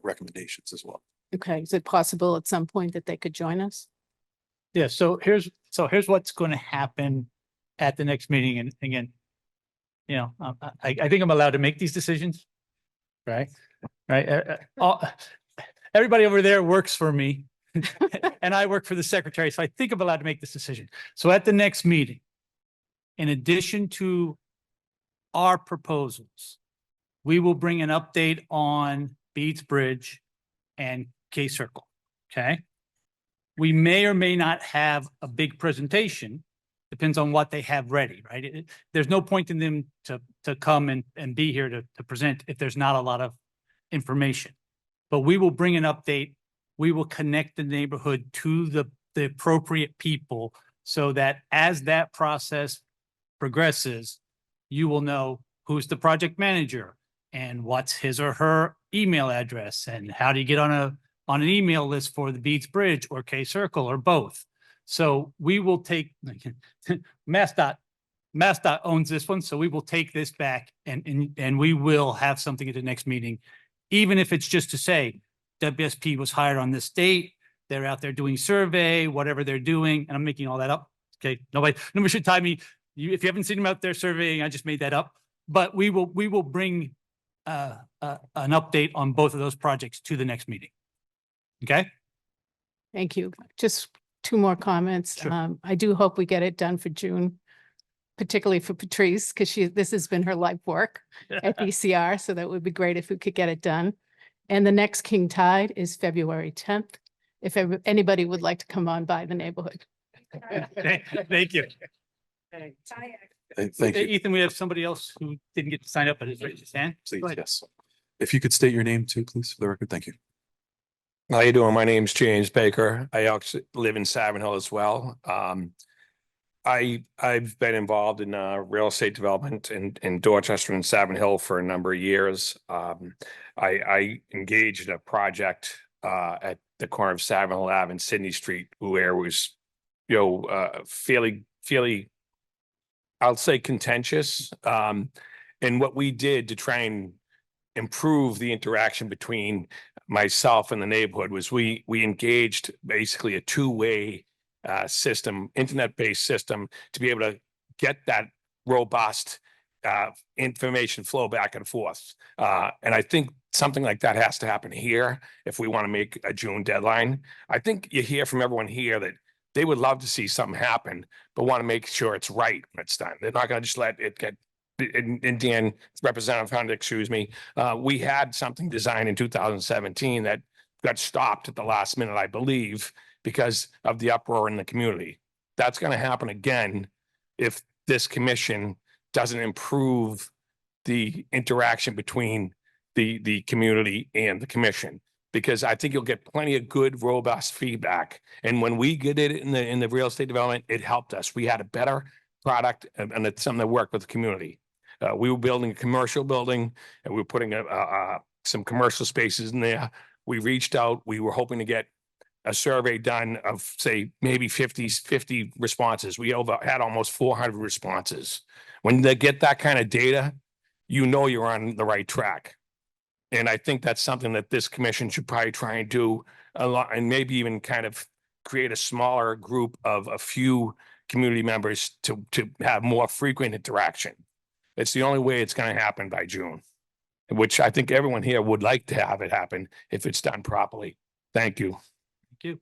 recommendations as well. Okay, is it possible at some point that they could join us? Yeah, so here's what's going to happen at the next meeting. And again, I think I'm allowed to make these decisions, right? Right. Everybody over there works for me and I work for the secretary. So I think I'm allowed to make this decision. So at the next meeting, in addition to our proposals, we will bring an update on Beads Bridge and K Circle. Okay. We may or may not have a big presentation. Depends on what they have ready, right? There's no point in them to come and be here to present if there's not a lot of information. But we will bring an update. We will connect the neighborhood to the appropriate people so that as that process progresses, you will know who's the project manager and what's his or her email address and how do you get on an email list for the Beads Bridge or K Circle or both. So we will take MassDOT MassDOT owns this one, so we will take this back and we will have something at the next meeting. Even if it's just to say WSP was hired on this date, they're out there doing survey, whatever they're doing, and I'm making all that up. Okay, nobody should tie me. If you haven't seen them out there surveying, I just made that up. But we will bring an update on both of those projects to the next meeting. Okay? Thank you. Just two more comments. Sure. I do hope we get it done for June, particularly for Patrice, because this has been her life work at DCR. So that would be great if we could get it done. And the next King Tide is February 10th. If anybody would like to come on by the neighborhood. Thank you. Thank you. Ethan, we have somebody else who didn't get to sign up, but has raised his hand. Please, Go ahead. yes. If you could state your name too, please, for the record. Thank you. How you doing? My name's James Baker. I actually live in Savin Hill as well. I've been involved in real estate development in Dorchester and Savin Hill for a number of years. I engaged in a project at the corner of Savin Hill Ave and Sydney Street, where it was, fairly, I'll say contentious. And what we did to try and improve the interaction between myself and the neighborhood was we engaged basically a two-way system, internet-based system, to be able to get that robust information flow back and forth. And I think something like that has to happen here if we want to make a June deadline. I think you hear from everyone here that they would love to see something happen, but want to make sure it's right when it's done. They're not going to just let it get. And Dan, Representative Hunt, excuse me, we had something designed in 2017 that got stopped at the last minute, I believe, because of the uproar in the community. That's going to happen again if this commission doesn't improve the interaction between the community and the commission, because I think you'll get plenty of good, robust feedback. And when we get it in the real estate development, it helped us. We had a better product, and it's something that worked with the community. We were building a commercial building, and we were putting some commercial spaces in there. We reached out. We were hoping to get a survey done of, say, maybe 50 responses. We had almost 400 responses. When they get that kind of data, you're on the right track. And I think that's something that this commission should probably try and do a lot, and maybe even kind of create a smaller group of a few community members to have more frequent interaction. It's the only way it's going to happen by June, which I think everyone here would like to have it happen if it's done properly. Thank you. Thank you.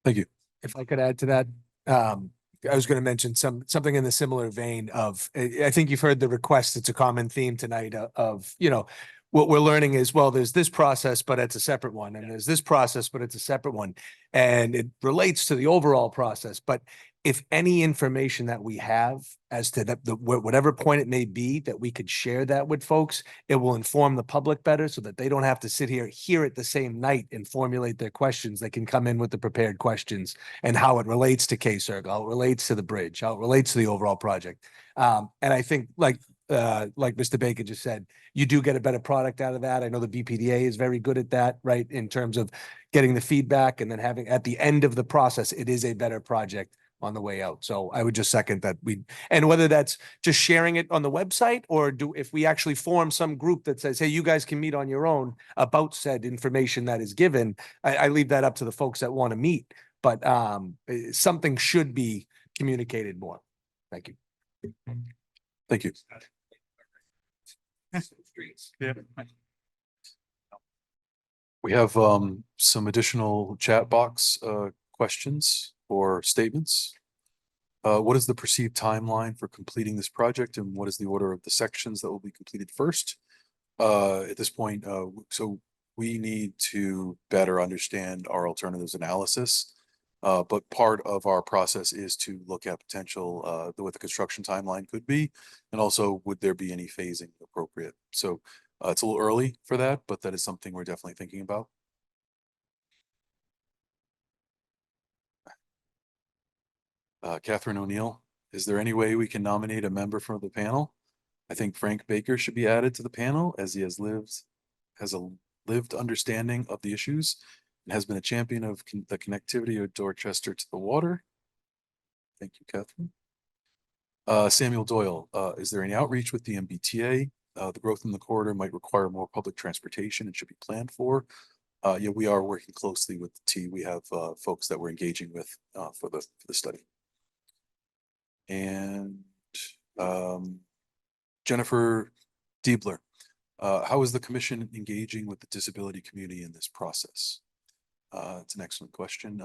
Thank you. If I could add to that, I was going to mention something in the similar vein of, I think you've heard the request. It's a common theme tonight of, what we're learning is, well, there's this process, but it's a separate one. And there's this process, but it's a separate one. And it relates to the overall process. But if any information that we have as to whatever point it may be that we could share that with folks, it will inform the public better so that they don't have to sit here, hear it the same night and formulate their questions. They can come in with the prepared questions and how it relates to K-Circle, how it relates to the bridge, how it relates to the overall project. And I think like Mr. Baker just said, you do get a better product out of that. I know the BPDA is very good at that, right? In terms of getting the feedback and then having at the end of the process, it is a better project on the way out. So I would just second that and whether that's just sharing it on the website or if we actually form some group that says, hey, you guys can meet on your own about said information that is given. I leave that up to the folks that want to meet, but something should be communicated more. Thank you. Thank you. We have some additional chat box questions or statements. What is the perceived timeline for completing this project, and what is the order of the sections that will be completed first? At this point, so we need to better understand our alternatives analysis. But part of our process is to look at potential, what the construction timeline could be, and also would there be any phasing appropriate. So it's a little early for that, but that is something we're definitely thinking about. Catherine O'Neill, is there any way we can nominate a member from the panel? I think Frank Baker should be added to the panel, as he has a lived understanding of the issues and has been a champion of the connectivity of Dorchester to the water. Thank you, Catherine. Samuel Doyle, is there any outreach with the MBTA? The growth in the corridor might require more public transportation and should be planned for. Yeah, we are working closely with the T. We have folks that we're engaging with for the study. And Jennifer Diebler, how is the commission engaging with the disability community in this process? It's an excellent question.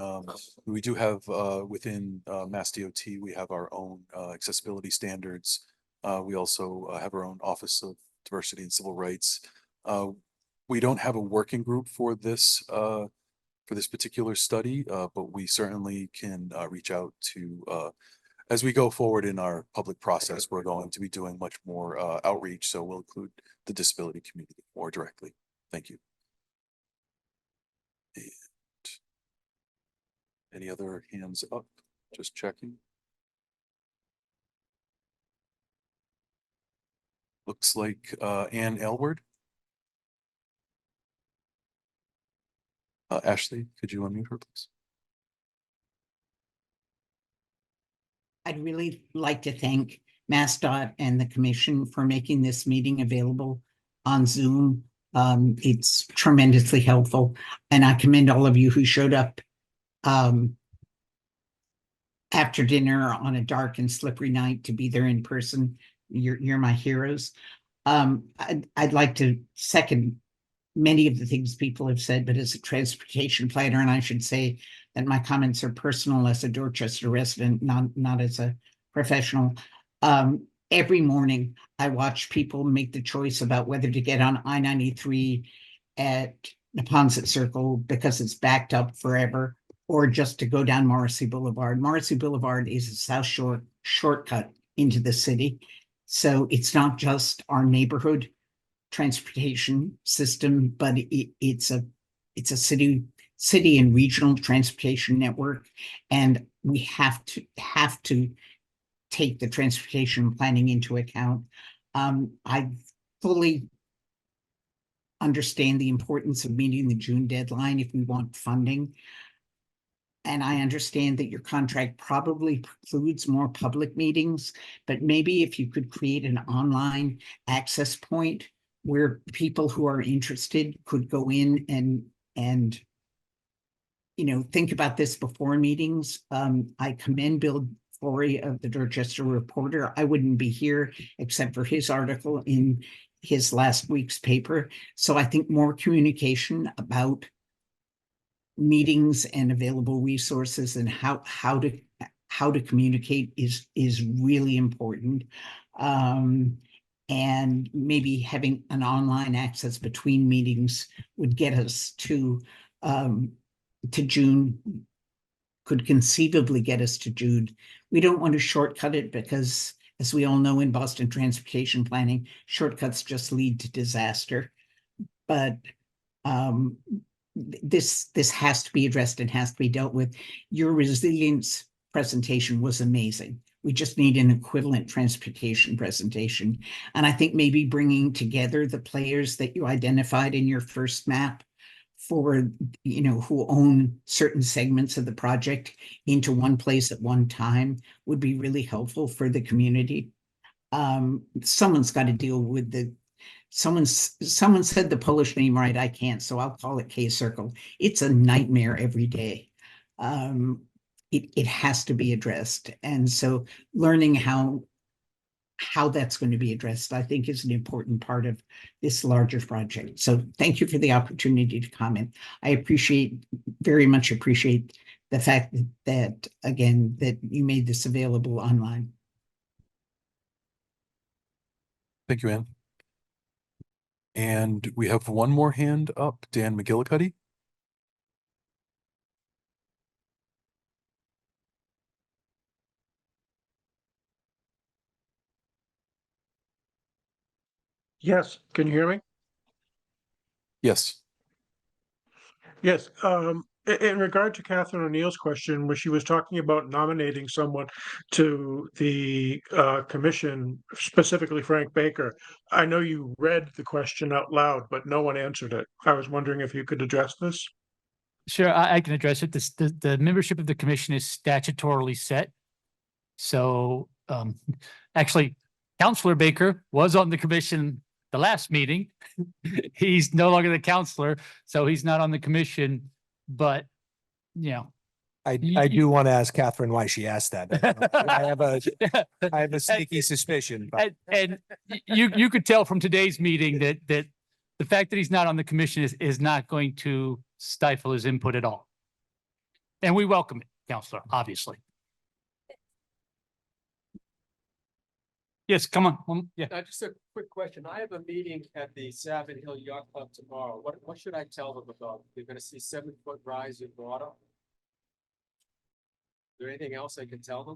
We do have within Mass DOT, we have our own accessibility standards. We also have our own Office of Diversity and Civil Rights. We don't have a working group for this particular study, but we certainly can reach out to as we go forward in our public process. We're going to be doing much more outreach, so we'll include the disability community more directly. Thank you. And any other hands up? Just checking. Looks like Ann Elward. Ashley, could you unmute her, please? I'd really like to thank MassDOT and the commission for making this meeting available on Zoom. It's tremendously helpful, and I commend all of you who showed up after dinner on a dark and slippery night to be there in person. You're my heroes. I'd like to second many of the things people have said, but as a transportation planner, and I should say that my comments are personal as a Dorchester resident, not as a professional. Every morning I watch people make the choice about whether to get on I-93 at Neponset Circle because it's backed up forever, or just to go down Morrissey Boulevard. Morrissey Boulevard is a South Shore shortcut into the city. So it's not just our neighborhood transportation system, but it's a city and regional transportation network. And we have to take the transportation planning into account. I fully understand the importance of meeting the June deadline if we want funding. And I understand that your contract probably precludes more public meetings, but maybe if you could create an online access point where people who are interested could go in and think about this before meetings. I commend Bill Flory of the Dorchester Reporter. I wouldn't be here except for his article in his last week's paper. So I think more communication about meetings and available resources and how to communicate is really important. And maybe having an online access between meetings would get us to June, could conceivably get us to June. We don't want to shortcut it because, as we all know in Boston transportation planning, shortcuts just lead to disaster. But this has to be addressed and has to be dealt with. Your resilience presentation was amazing. We just need an equivalent transportation presentation. And I think maybe bringing together the players that you identified in your first map for, who own certain segments of the project into one place at one time would be really helpful for the community. Someone's got to deal with someone said the Polish name right. I can't, so I'll call it K Circle. It's a nightmare every day. It has to be addressed. And so learning how that's going to be addressed, I think, is an important part of this larger project. So thank you for the opportunity to comment. I very much appreciate the fact that again, that you made this available online. Thank you, Ann. And we have one more hand up, Dan McGillicuddy. Yes, can you hear me? Yes. Yes, in regard to Catherine O'Neill's question, where she was talking about nominating someone to the commission, specifically Frank Baker, I know you read the question out loud, but no one answered it. I was wondering if you could address this. Sure, I can address it. The membership of the commission is statutorily set. So actually, Counselor Baker was on the commission the last meeting. He's no longer the counselor, so he's not on the commission, but, you know. I do want to ask Catherine why she asked that. I have a sneaky suspicion. But And you could tell from today's meeting that the fact that he's not on the commission is not going to stifle his input at all. And we welcome it, Counselor, obviously. Yes, come on. Yeah. Just a quick question. I have a meeting at the Savin Hill Yacht Club tomorrow. What should I tell them about? They're gonna see 7-foot rise in water? Is there anything else I can tell them?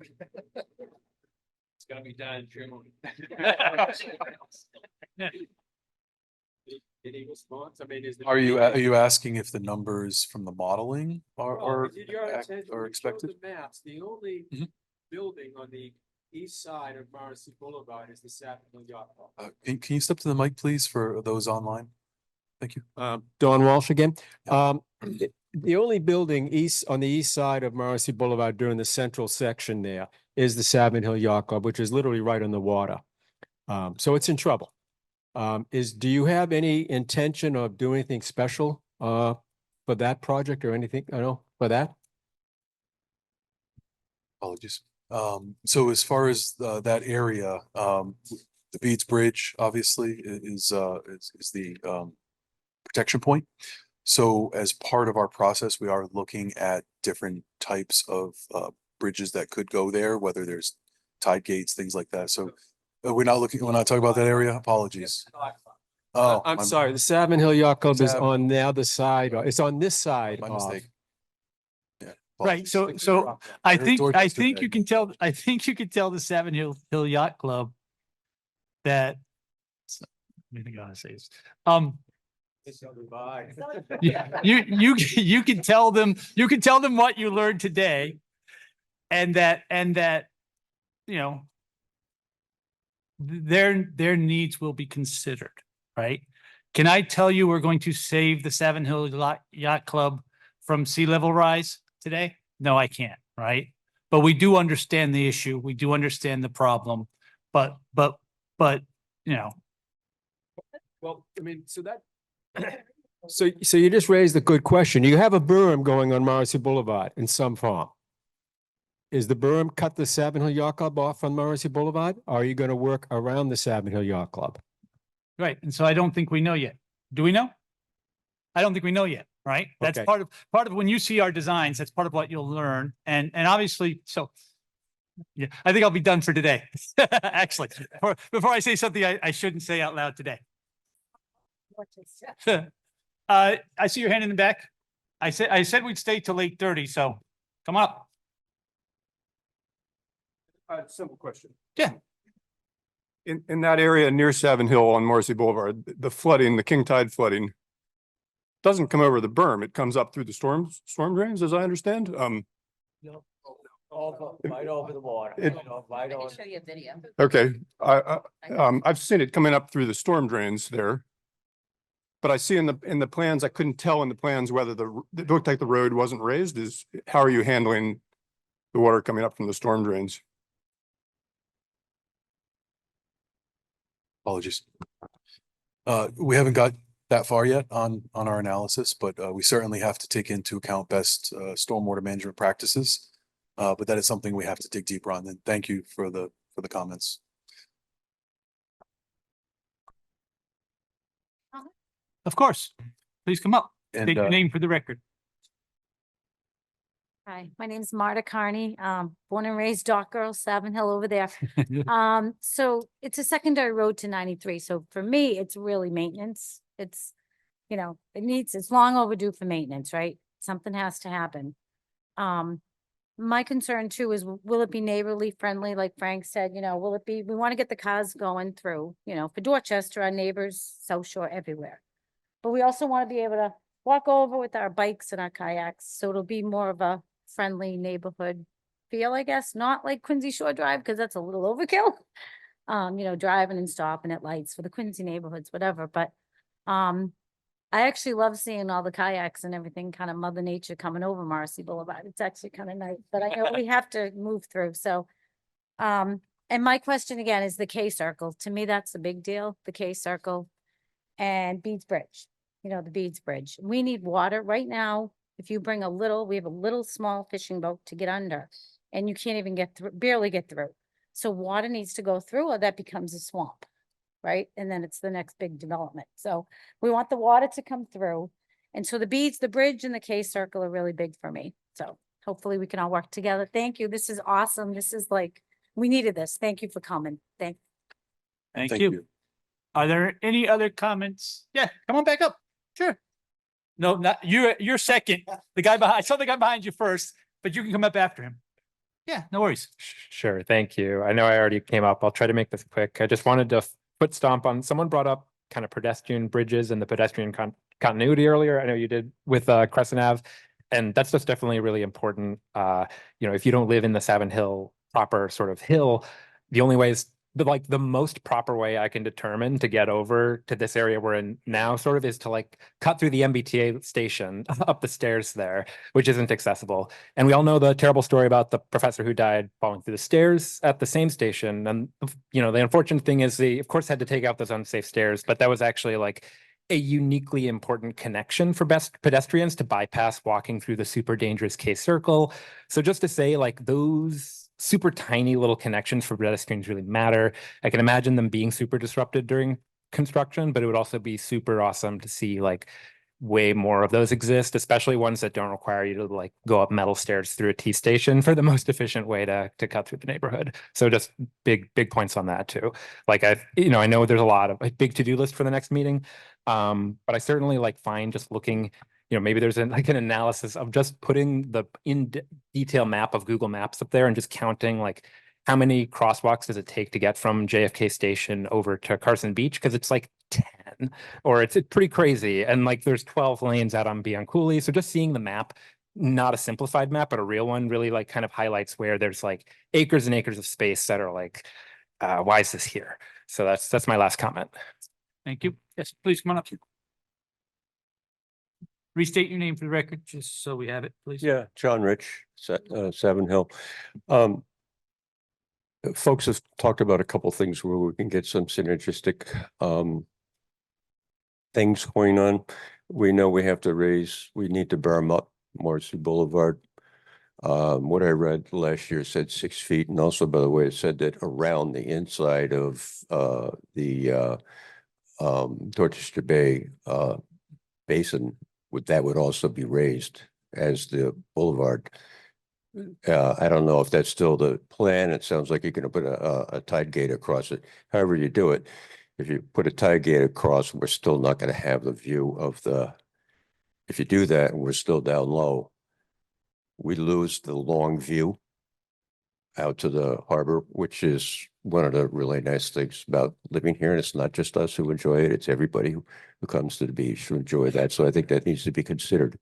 It's gonna be done in June. Any response? I mean, is there? Are you asking if the numbers from the modeling are Did your attention- are you showed expected? the maps, the only Mhm. building on the east side of Morrissey Boulevard is the Savin Hill Yacht Club. Can you step to the mic, please, for those online? Thank you. Don Walsh again. The only building on the east side of Morrissey Boulevard during the central section there is the Savin Hill Yacht Club, which is literally right on the water. So it's in trouble. Do you have any intention of doing anything special for that project or anything, for that? Apologies. So as far as that area, the Beeds Bridge obviously is the protection point. So as part of our process, we are looking at different types of bridges that could go there, whether there's tide gates, things like that. So we're not talking about that area. Apologies. Oh, I'm sorry, the Savin Hill Yacht Club is on the other side, or it's on this side. My of- mistake. Yeah. Right, apologies. so I think Dorchester you Bay. can tell, the Savin Hill Yacht Club that. Let me think how to say this. You can tell them what you learned today. And that, you know, their needs will be considered, right? Can I tell you, we're going to save the Savin Hill Yacht Club from sea level rise today? No, I can't, right? But we do understand the issue. We do understand the problem, but, you know. Well, I mean, so that. So you just raised a good question. You have a berm going on Morrissey Boulevard in some form. Is the berm cut the Savin Hill Yacht Club off on Morrissey Boulevard? Or are you going to work around the Savin Hill Yacht Club? Right, and so I don't think we know yet. Do we know? I don't think we know yet, right? That's Okay. part of when you see our designs, that's part of what you'll learn. And obviously, so. Yeah, I think I'll be done for today. Actually, before I say something I shouldn't say out loud today. I see your hand in the back. I said we'd stay till 8:30, so come on up. Simple question. Yeah. In that area near Savin Hill on Morrissey Boulevard, the flooding, the king tide flooding doesn't come over the berm. It comes up through the storm drains, as I understand. Right over the water. I can show you a video. Okay, I've seen it coming up through the storm drains there. But I see in the plans, I couldn't tell in the plans whether it looked like the road wasn't raised. How are you handling the water coming up from the storm drains? Apologies. We haven't got that far yet on our analysis, but we certainly have to take into account best stormwater management practices. But that is something we have to dig deeper on. And thank you for the comments. Of course, please come up. And, State your name for the record. Hi, my name's Marta Carney, born and raised dock girl, Savin Hill over there. So it's a secondary road to 93. So for me, it's really maintenance. It's, you know, it's long overdue for maintenance, right? Something has to happen. My concern too is, will it be neighborly friendly? Like Frank said, you know, we want to get the cars going through, you know, for Dorchester, our neighbors, South Shore, everywhere. But we also want to be able to walk over with our bikes and our kayaks. So it'll be more of a friendly neighborhood feel, I guess, not like Quincy Shore Drive, because that's a little overkill. You know, driving and stopping at lights for the Quincy neighborhoods, whatever. But I actually love seeing all the kayaks and everything, kind of Mother Nature coming over Morrissey Boulevard. It's actually kind of nice, but I know we have to move through. So, and And my question again is the K circle. To me, that's a big deal, the K circle and Beads Bridge, you know, the Beads Bridge. We need water right now. If you bring we have a little small fishing boat to get under and you can't even get through, barely get through. So water needs to go through or that becomes a swamp, right? And then it's the next big development. So we want the water to come through. And so the beads, the bridge and the K circle are really big for me. So hopefully we can all work together. Thank you. This is awesome. This is like, we needed this. Thank you for coming. Thank you. Are there any other comments? Yeah, come on back up. Sure. No, not you're second. The guy behind, I saw the guy behind you first, but you can come up after him. Yeah, no worries. Sure, thank you. I know I already came up. I'll try to make this quick. I just wanted to foot stomp on, someone brought up kind of pedestrian bridges and the pedestrian continuity earlier. I know you did with Crescent Ave, and that's just definitely really important. You know, if you don't live in the Savin Hill proper sort of hill, the only way is the most proper way I can determine to get over to this area we're in now sort of is to like cut through the MBTA station up the stairs there, which isn't accessible. And we all know the terrible story about the professor who died falling through the stairs at the same station. And, you know, the unfortunate thing is they, of course, had to take out those unsafe stairs, but that was actually like a uniquely important connection for best pedestrians to bypass walking through the super dangerous K circle. So just to say like those super tiny little connections for pedestrians really matter. I can imagine them being super disrupted during construction, but it would also be super awesome to see like way more of those exist, especially ones that don't require you to like go up metal stairs through a T station for the most efficient way to cut through the neighborhood. So just big points on that too. Like I know there's a lot of a big to-do list for the next meeting. But I certainly like find just looking, you know, maybe there's an analysis of just putting the detail map of Google Maps up there and just counting like how many crosswalks does it take to get from JFK Station over to Carson Beach? Because it's like 10 or it's pretty crazy. And like there's 12 lanes out on Bianculli. So just seeing the map, not a simplified map, but a real one really like kind of highlights where there's like acres and acres of space that are like, why is this here? So that's my last comment. Thank you. Yes, please come on up. Restate your name for the record, just so we have it, please. Yeah, John Rich, Savin Hill. Folks have talked about a couple things where we can get some synergistic things going on. We know we need to berm up Morrissey Boulevard. What I read last year said 6 feet, and also, by the way, it said that around the inside of the Dorchester Bay basin, that would also be raised as the boulevard. I don't know if that's still the plan. It sounds like you're going to put a tide gate across it. However you do it, if you put a tide gate across, we're still not going to have the view of if you do that and we're still down low, we lose the long view out to the harbor, which is one of the really nice things about living here. And it's not just us who enjoy it. It's everybody who comes to the beach to enjoy that. So I think that needs to be considered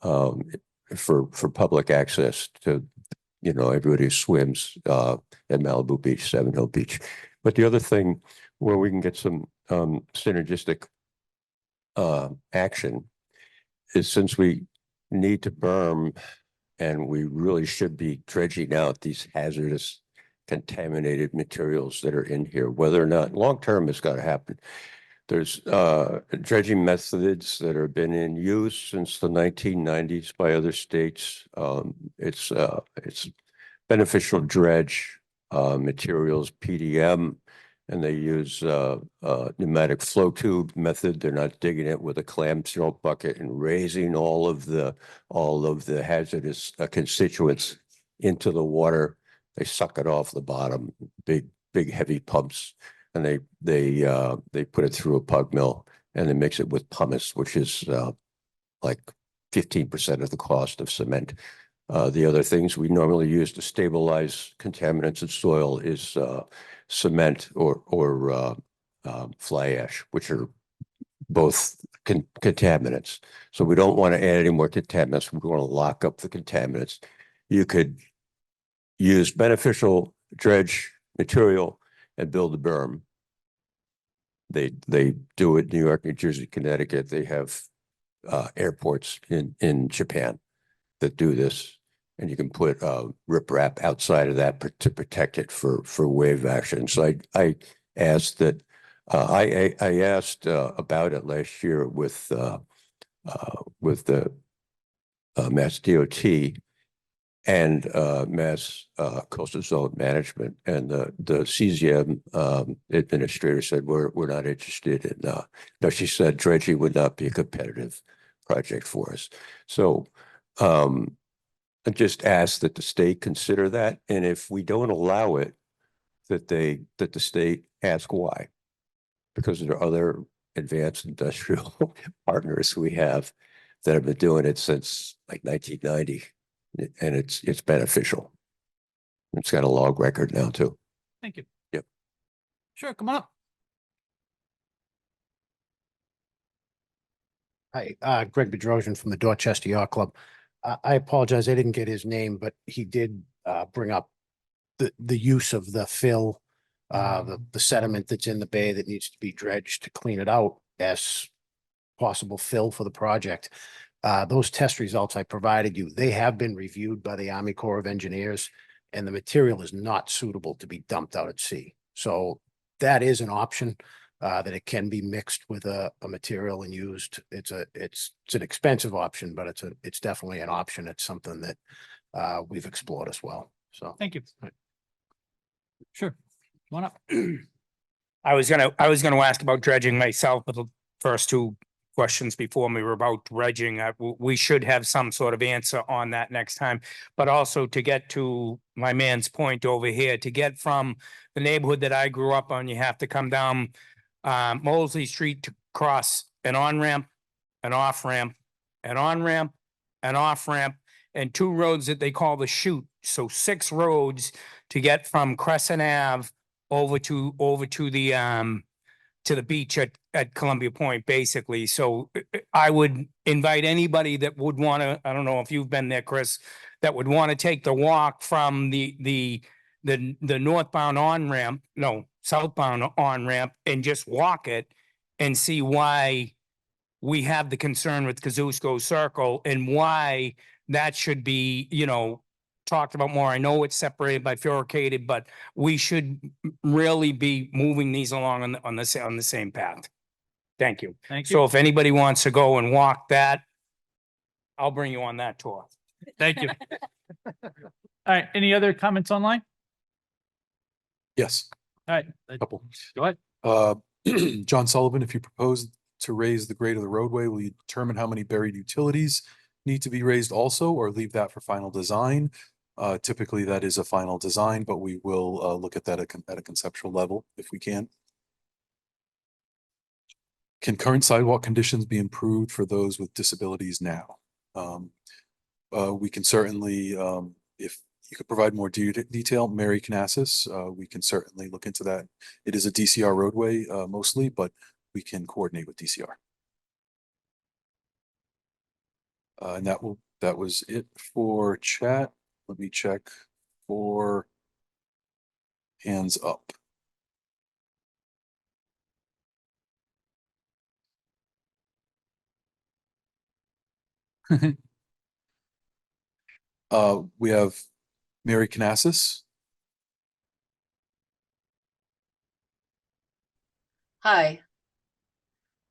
for public access to, you know, everybody who swims at Malibu Beach, Savin Hill Beach. But the other thing where we can get some synergistic action is, since we need to berm and we really should be dredging out these hazardous contaminated materials that are in here, whether or not long-term it's got to happen. There's dredging methods that have been in use since the 1990s by other states. It's beneficial dredge materials, PDM, and they use pneumatic flow tube method. They're not digging it with a clamshell bucket and raising all of the hazardous constituents into the water. They suck it off the bottom, big heavy pumps, and they put it through a pug mill and they mix it with pumice, which is like 15% of the cost of cement. The other things we normally use to stabilize contaminants in soil is cement or fly ash, which are both contaminants. So we don't want to add any more contaminants. We want to lock up the contaminants. You could use beneficial dredge material and build a berm. They do it in New York, New Jersey, Connecticut. They have airports in Japan that do this. and you can put riprap outside of that to protect it for wave action. So I asked that, I asked about it last year with the Mass DOT and Mass Coastal Zone Management, and the CZM administrator said we're not interested in. No, she said dredging would not be a competitive project for us. So I just asked that the state consider that, and if we don't allow it, that the state ask why, because there are other advanced industrial partners we have that have been doing it since like 1990. And it's beneficial. It's got a log record now too. Thank you. Yep. Sure, come on up. Hi, Greg Bedrosian from the Dorchester Yacht Club. I apologize, I didn't get his name, but he did bring up the use of the fill, the sediment that's in the bay that needs to be dredged to clean it out as possible fill for the project. Those test results I provided you, they have been reviewed by the Army Corps of Engineers, and the material is not suitable to be dumped out at sea. So that is an option, that it can be mixed with a material and used. It's an expensive option, but it's definitely an option. It's something that we've explored as well. So Thank you. Sure, come on up. I was gonna ask about dredging myself, but the first two questions before me were about dredging. We should have some sort of answer on that next time. But also to get to my man's point over here, to get from the neighborhood that I grew up on, you have to come down Molesley Street to cross an on-ramp, an off-ramp, an on-ramp, an off-ramp, and two roads that they call the chute. So 6 roads to get from Crescent Ave over to the beach at Columbia Point, basically. So I would invite anybody that would want to, I don't know if you've been there, Chris, that would want to take the walk from the northbound on-ramp, no, southbound on-ramp, and just walk it and see why we have the concern with Kosciuszko Circle and why that should be, talked about more. I know it's separated by fabricated, but we should really be moving these along on the same path. Thank you. Thank you. So if anybody wants to go and walk that, I'll bring you on that tour. Thank you. All right, any other comments online? Yes, All right, couple. go ahead. John Sullivan, if you propose to raise the grade of the roadway, will you determine how many buried utilities need to be raised also, or leave that for final design? Typically that is a final design, but we will look at that at a conceptual level if we can. Can current sidewalk conditions be improved for those with disabilities now? We can certainly, if you could provide more detail, Mary Canassis, we can certainly look into that. It is a DCR roadway mostly, but we can coordinate with DCR. And that was it for chat. Let me check for hands up. We have Mary Canassis. Hi.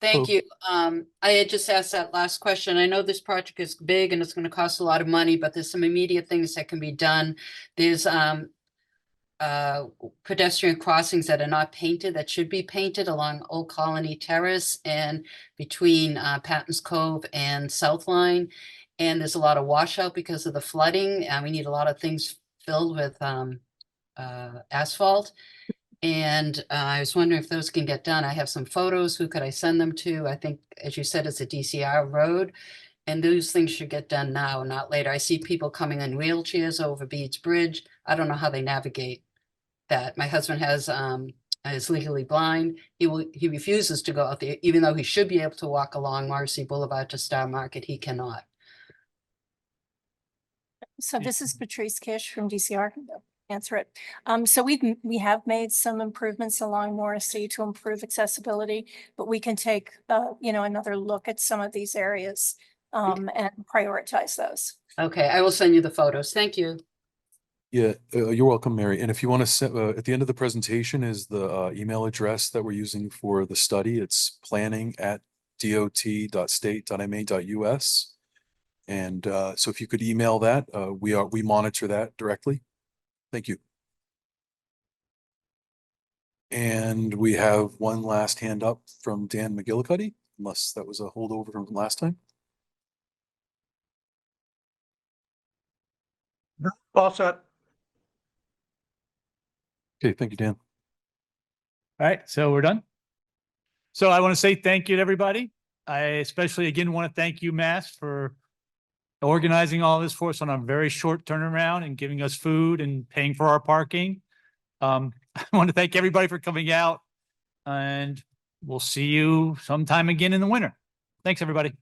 Thank Hello. you. I had just asked that last question. I know this project is big and it's going to cost a lot of money, but there's some immediate things that can be done. There's pedestrian crossings that are not painted that should be painted along Old Colony Terrace and between Patton's Cove and South Line. And there's a lot of washout because of the flooding. We need a lot of things filled with asphalt. And I was wondering if those can get done. I have some photos. Who could I send them to? I think, as you said, it's a DCR road. And those things should get done now, not later. I see people coming in wheelchairs over Beeds Bridge. I don't know how they navigate that. My husband is legally blind. He refuses to go out there, even though he should be able to walk along Morrissey Boulevard to Star Market. He cannot. So this is Patrice Kish from DCR. Answer it. So we have made some improvements along Morrissey to improve accessibility, but we can take another look at some of these areas and prioritize those. Okay, I will send you the photos. Thank you. Yeah, you're welcome, Mary. And if you want to set, at the end of the presentation is the email address that we're using for the study. It's planning@dot.state.ma.us. And so if you could email that, we monitor that directly. Thank you. And we have one last hand up from Dan McGillicuddy, unless that was a holdover from last time. All set. Okay, thank you, Dan. All right, so we're done. So I want to say thank you to everybody. I especially again want to thank you, Mass, for organizing all this for us on a very short turnaround and giving us food and paying for our parking. I want to thank everybody for coming out, and we'll see you sometime again in the winter. Thanks, everybody.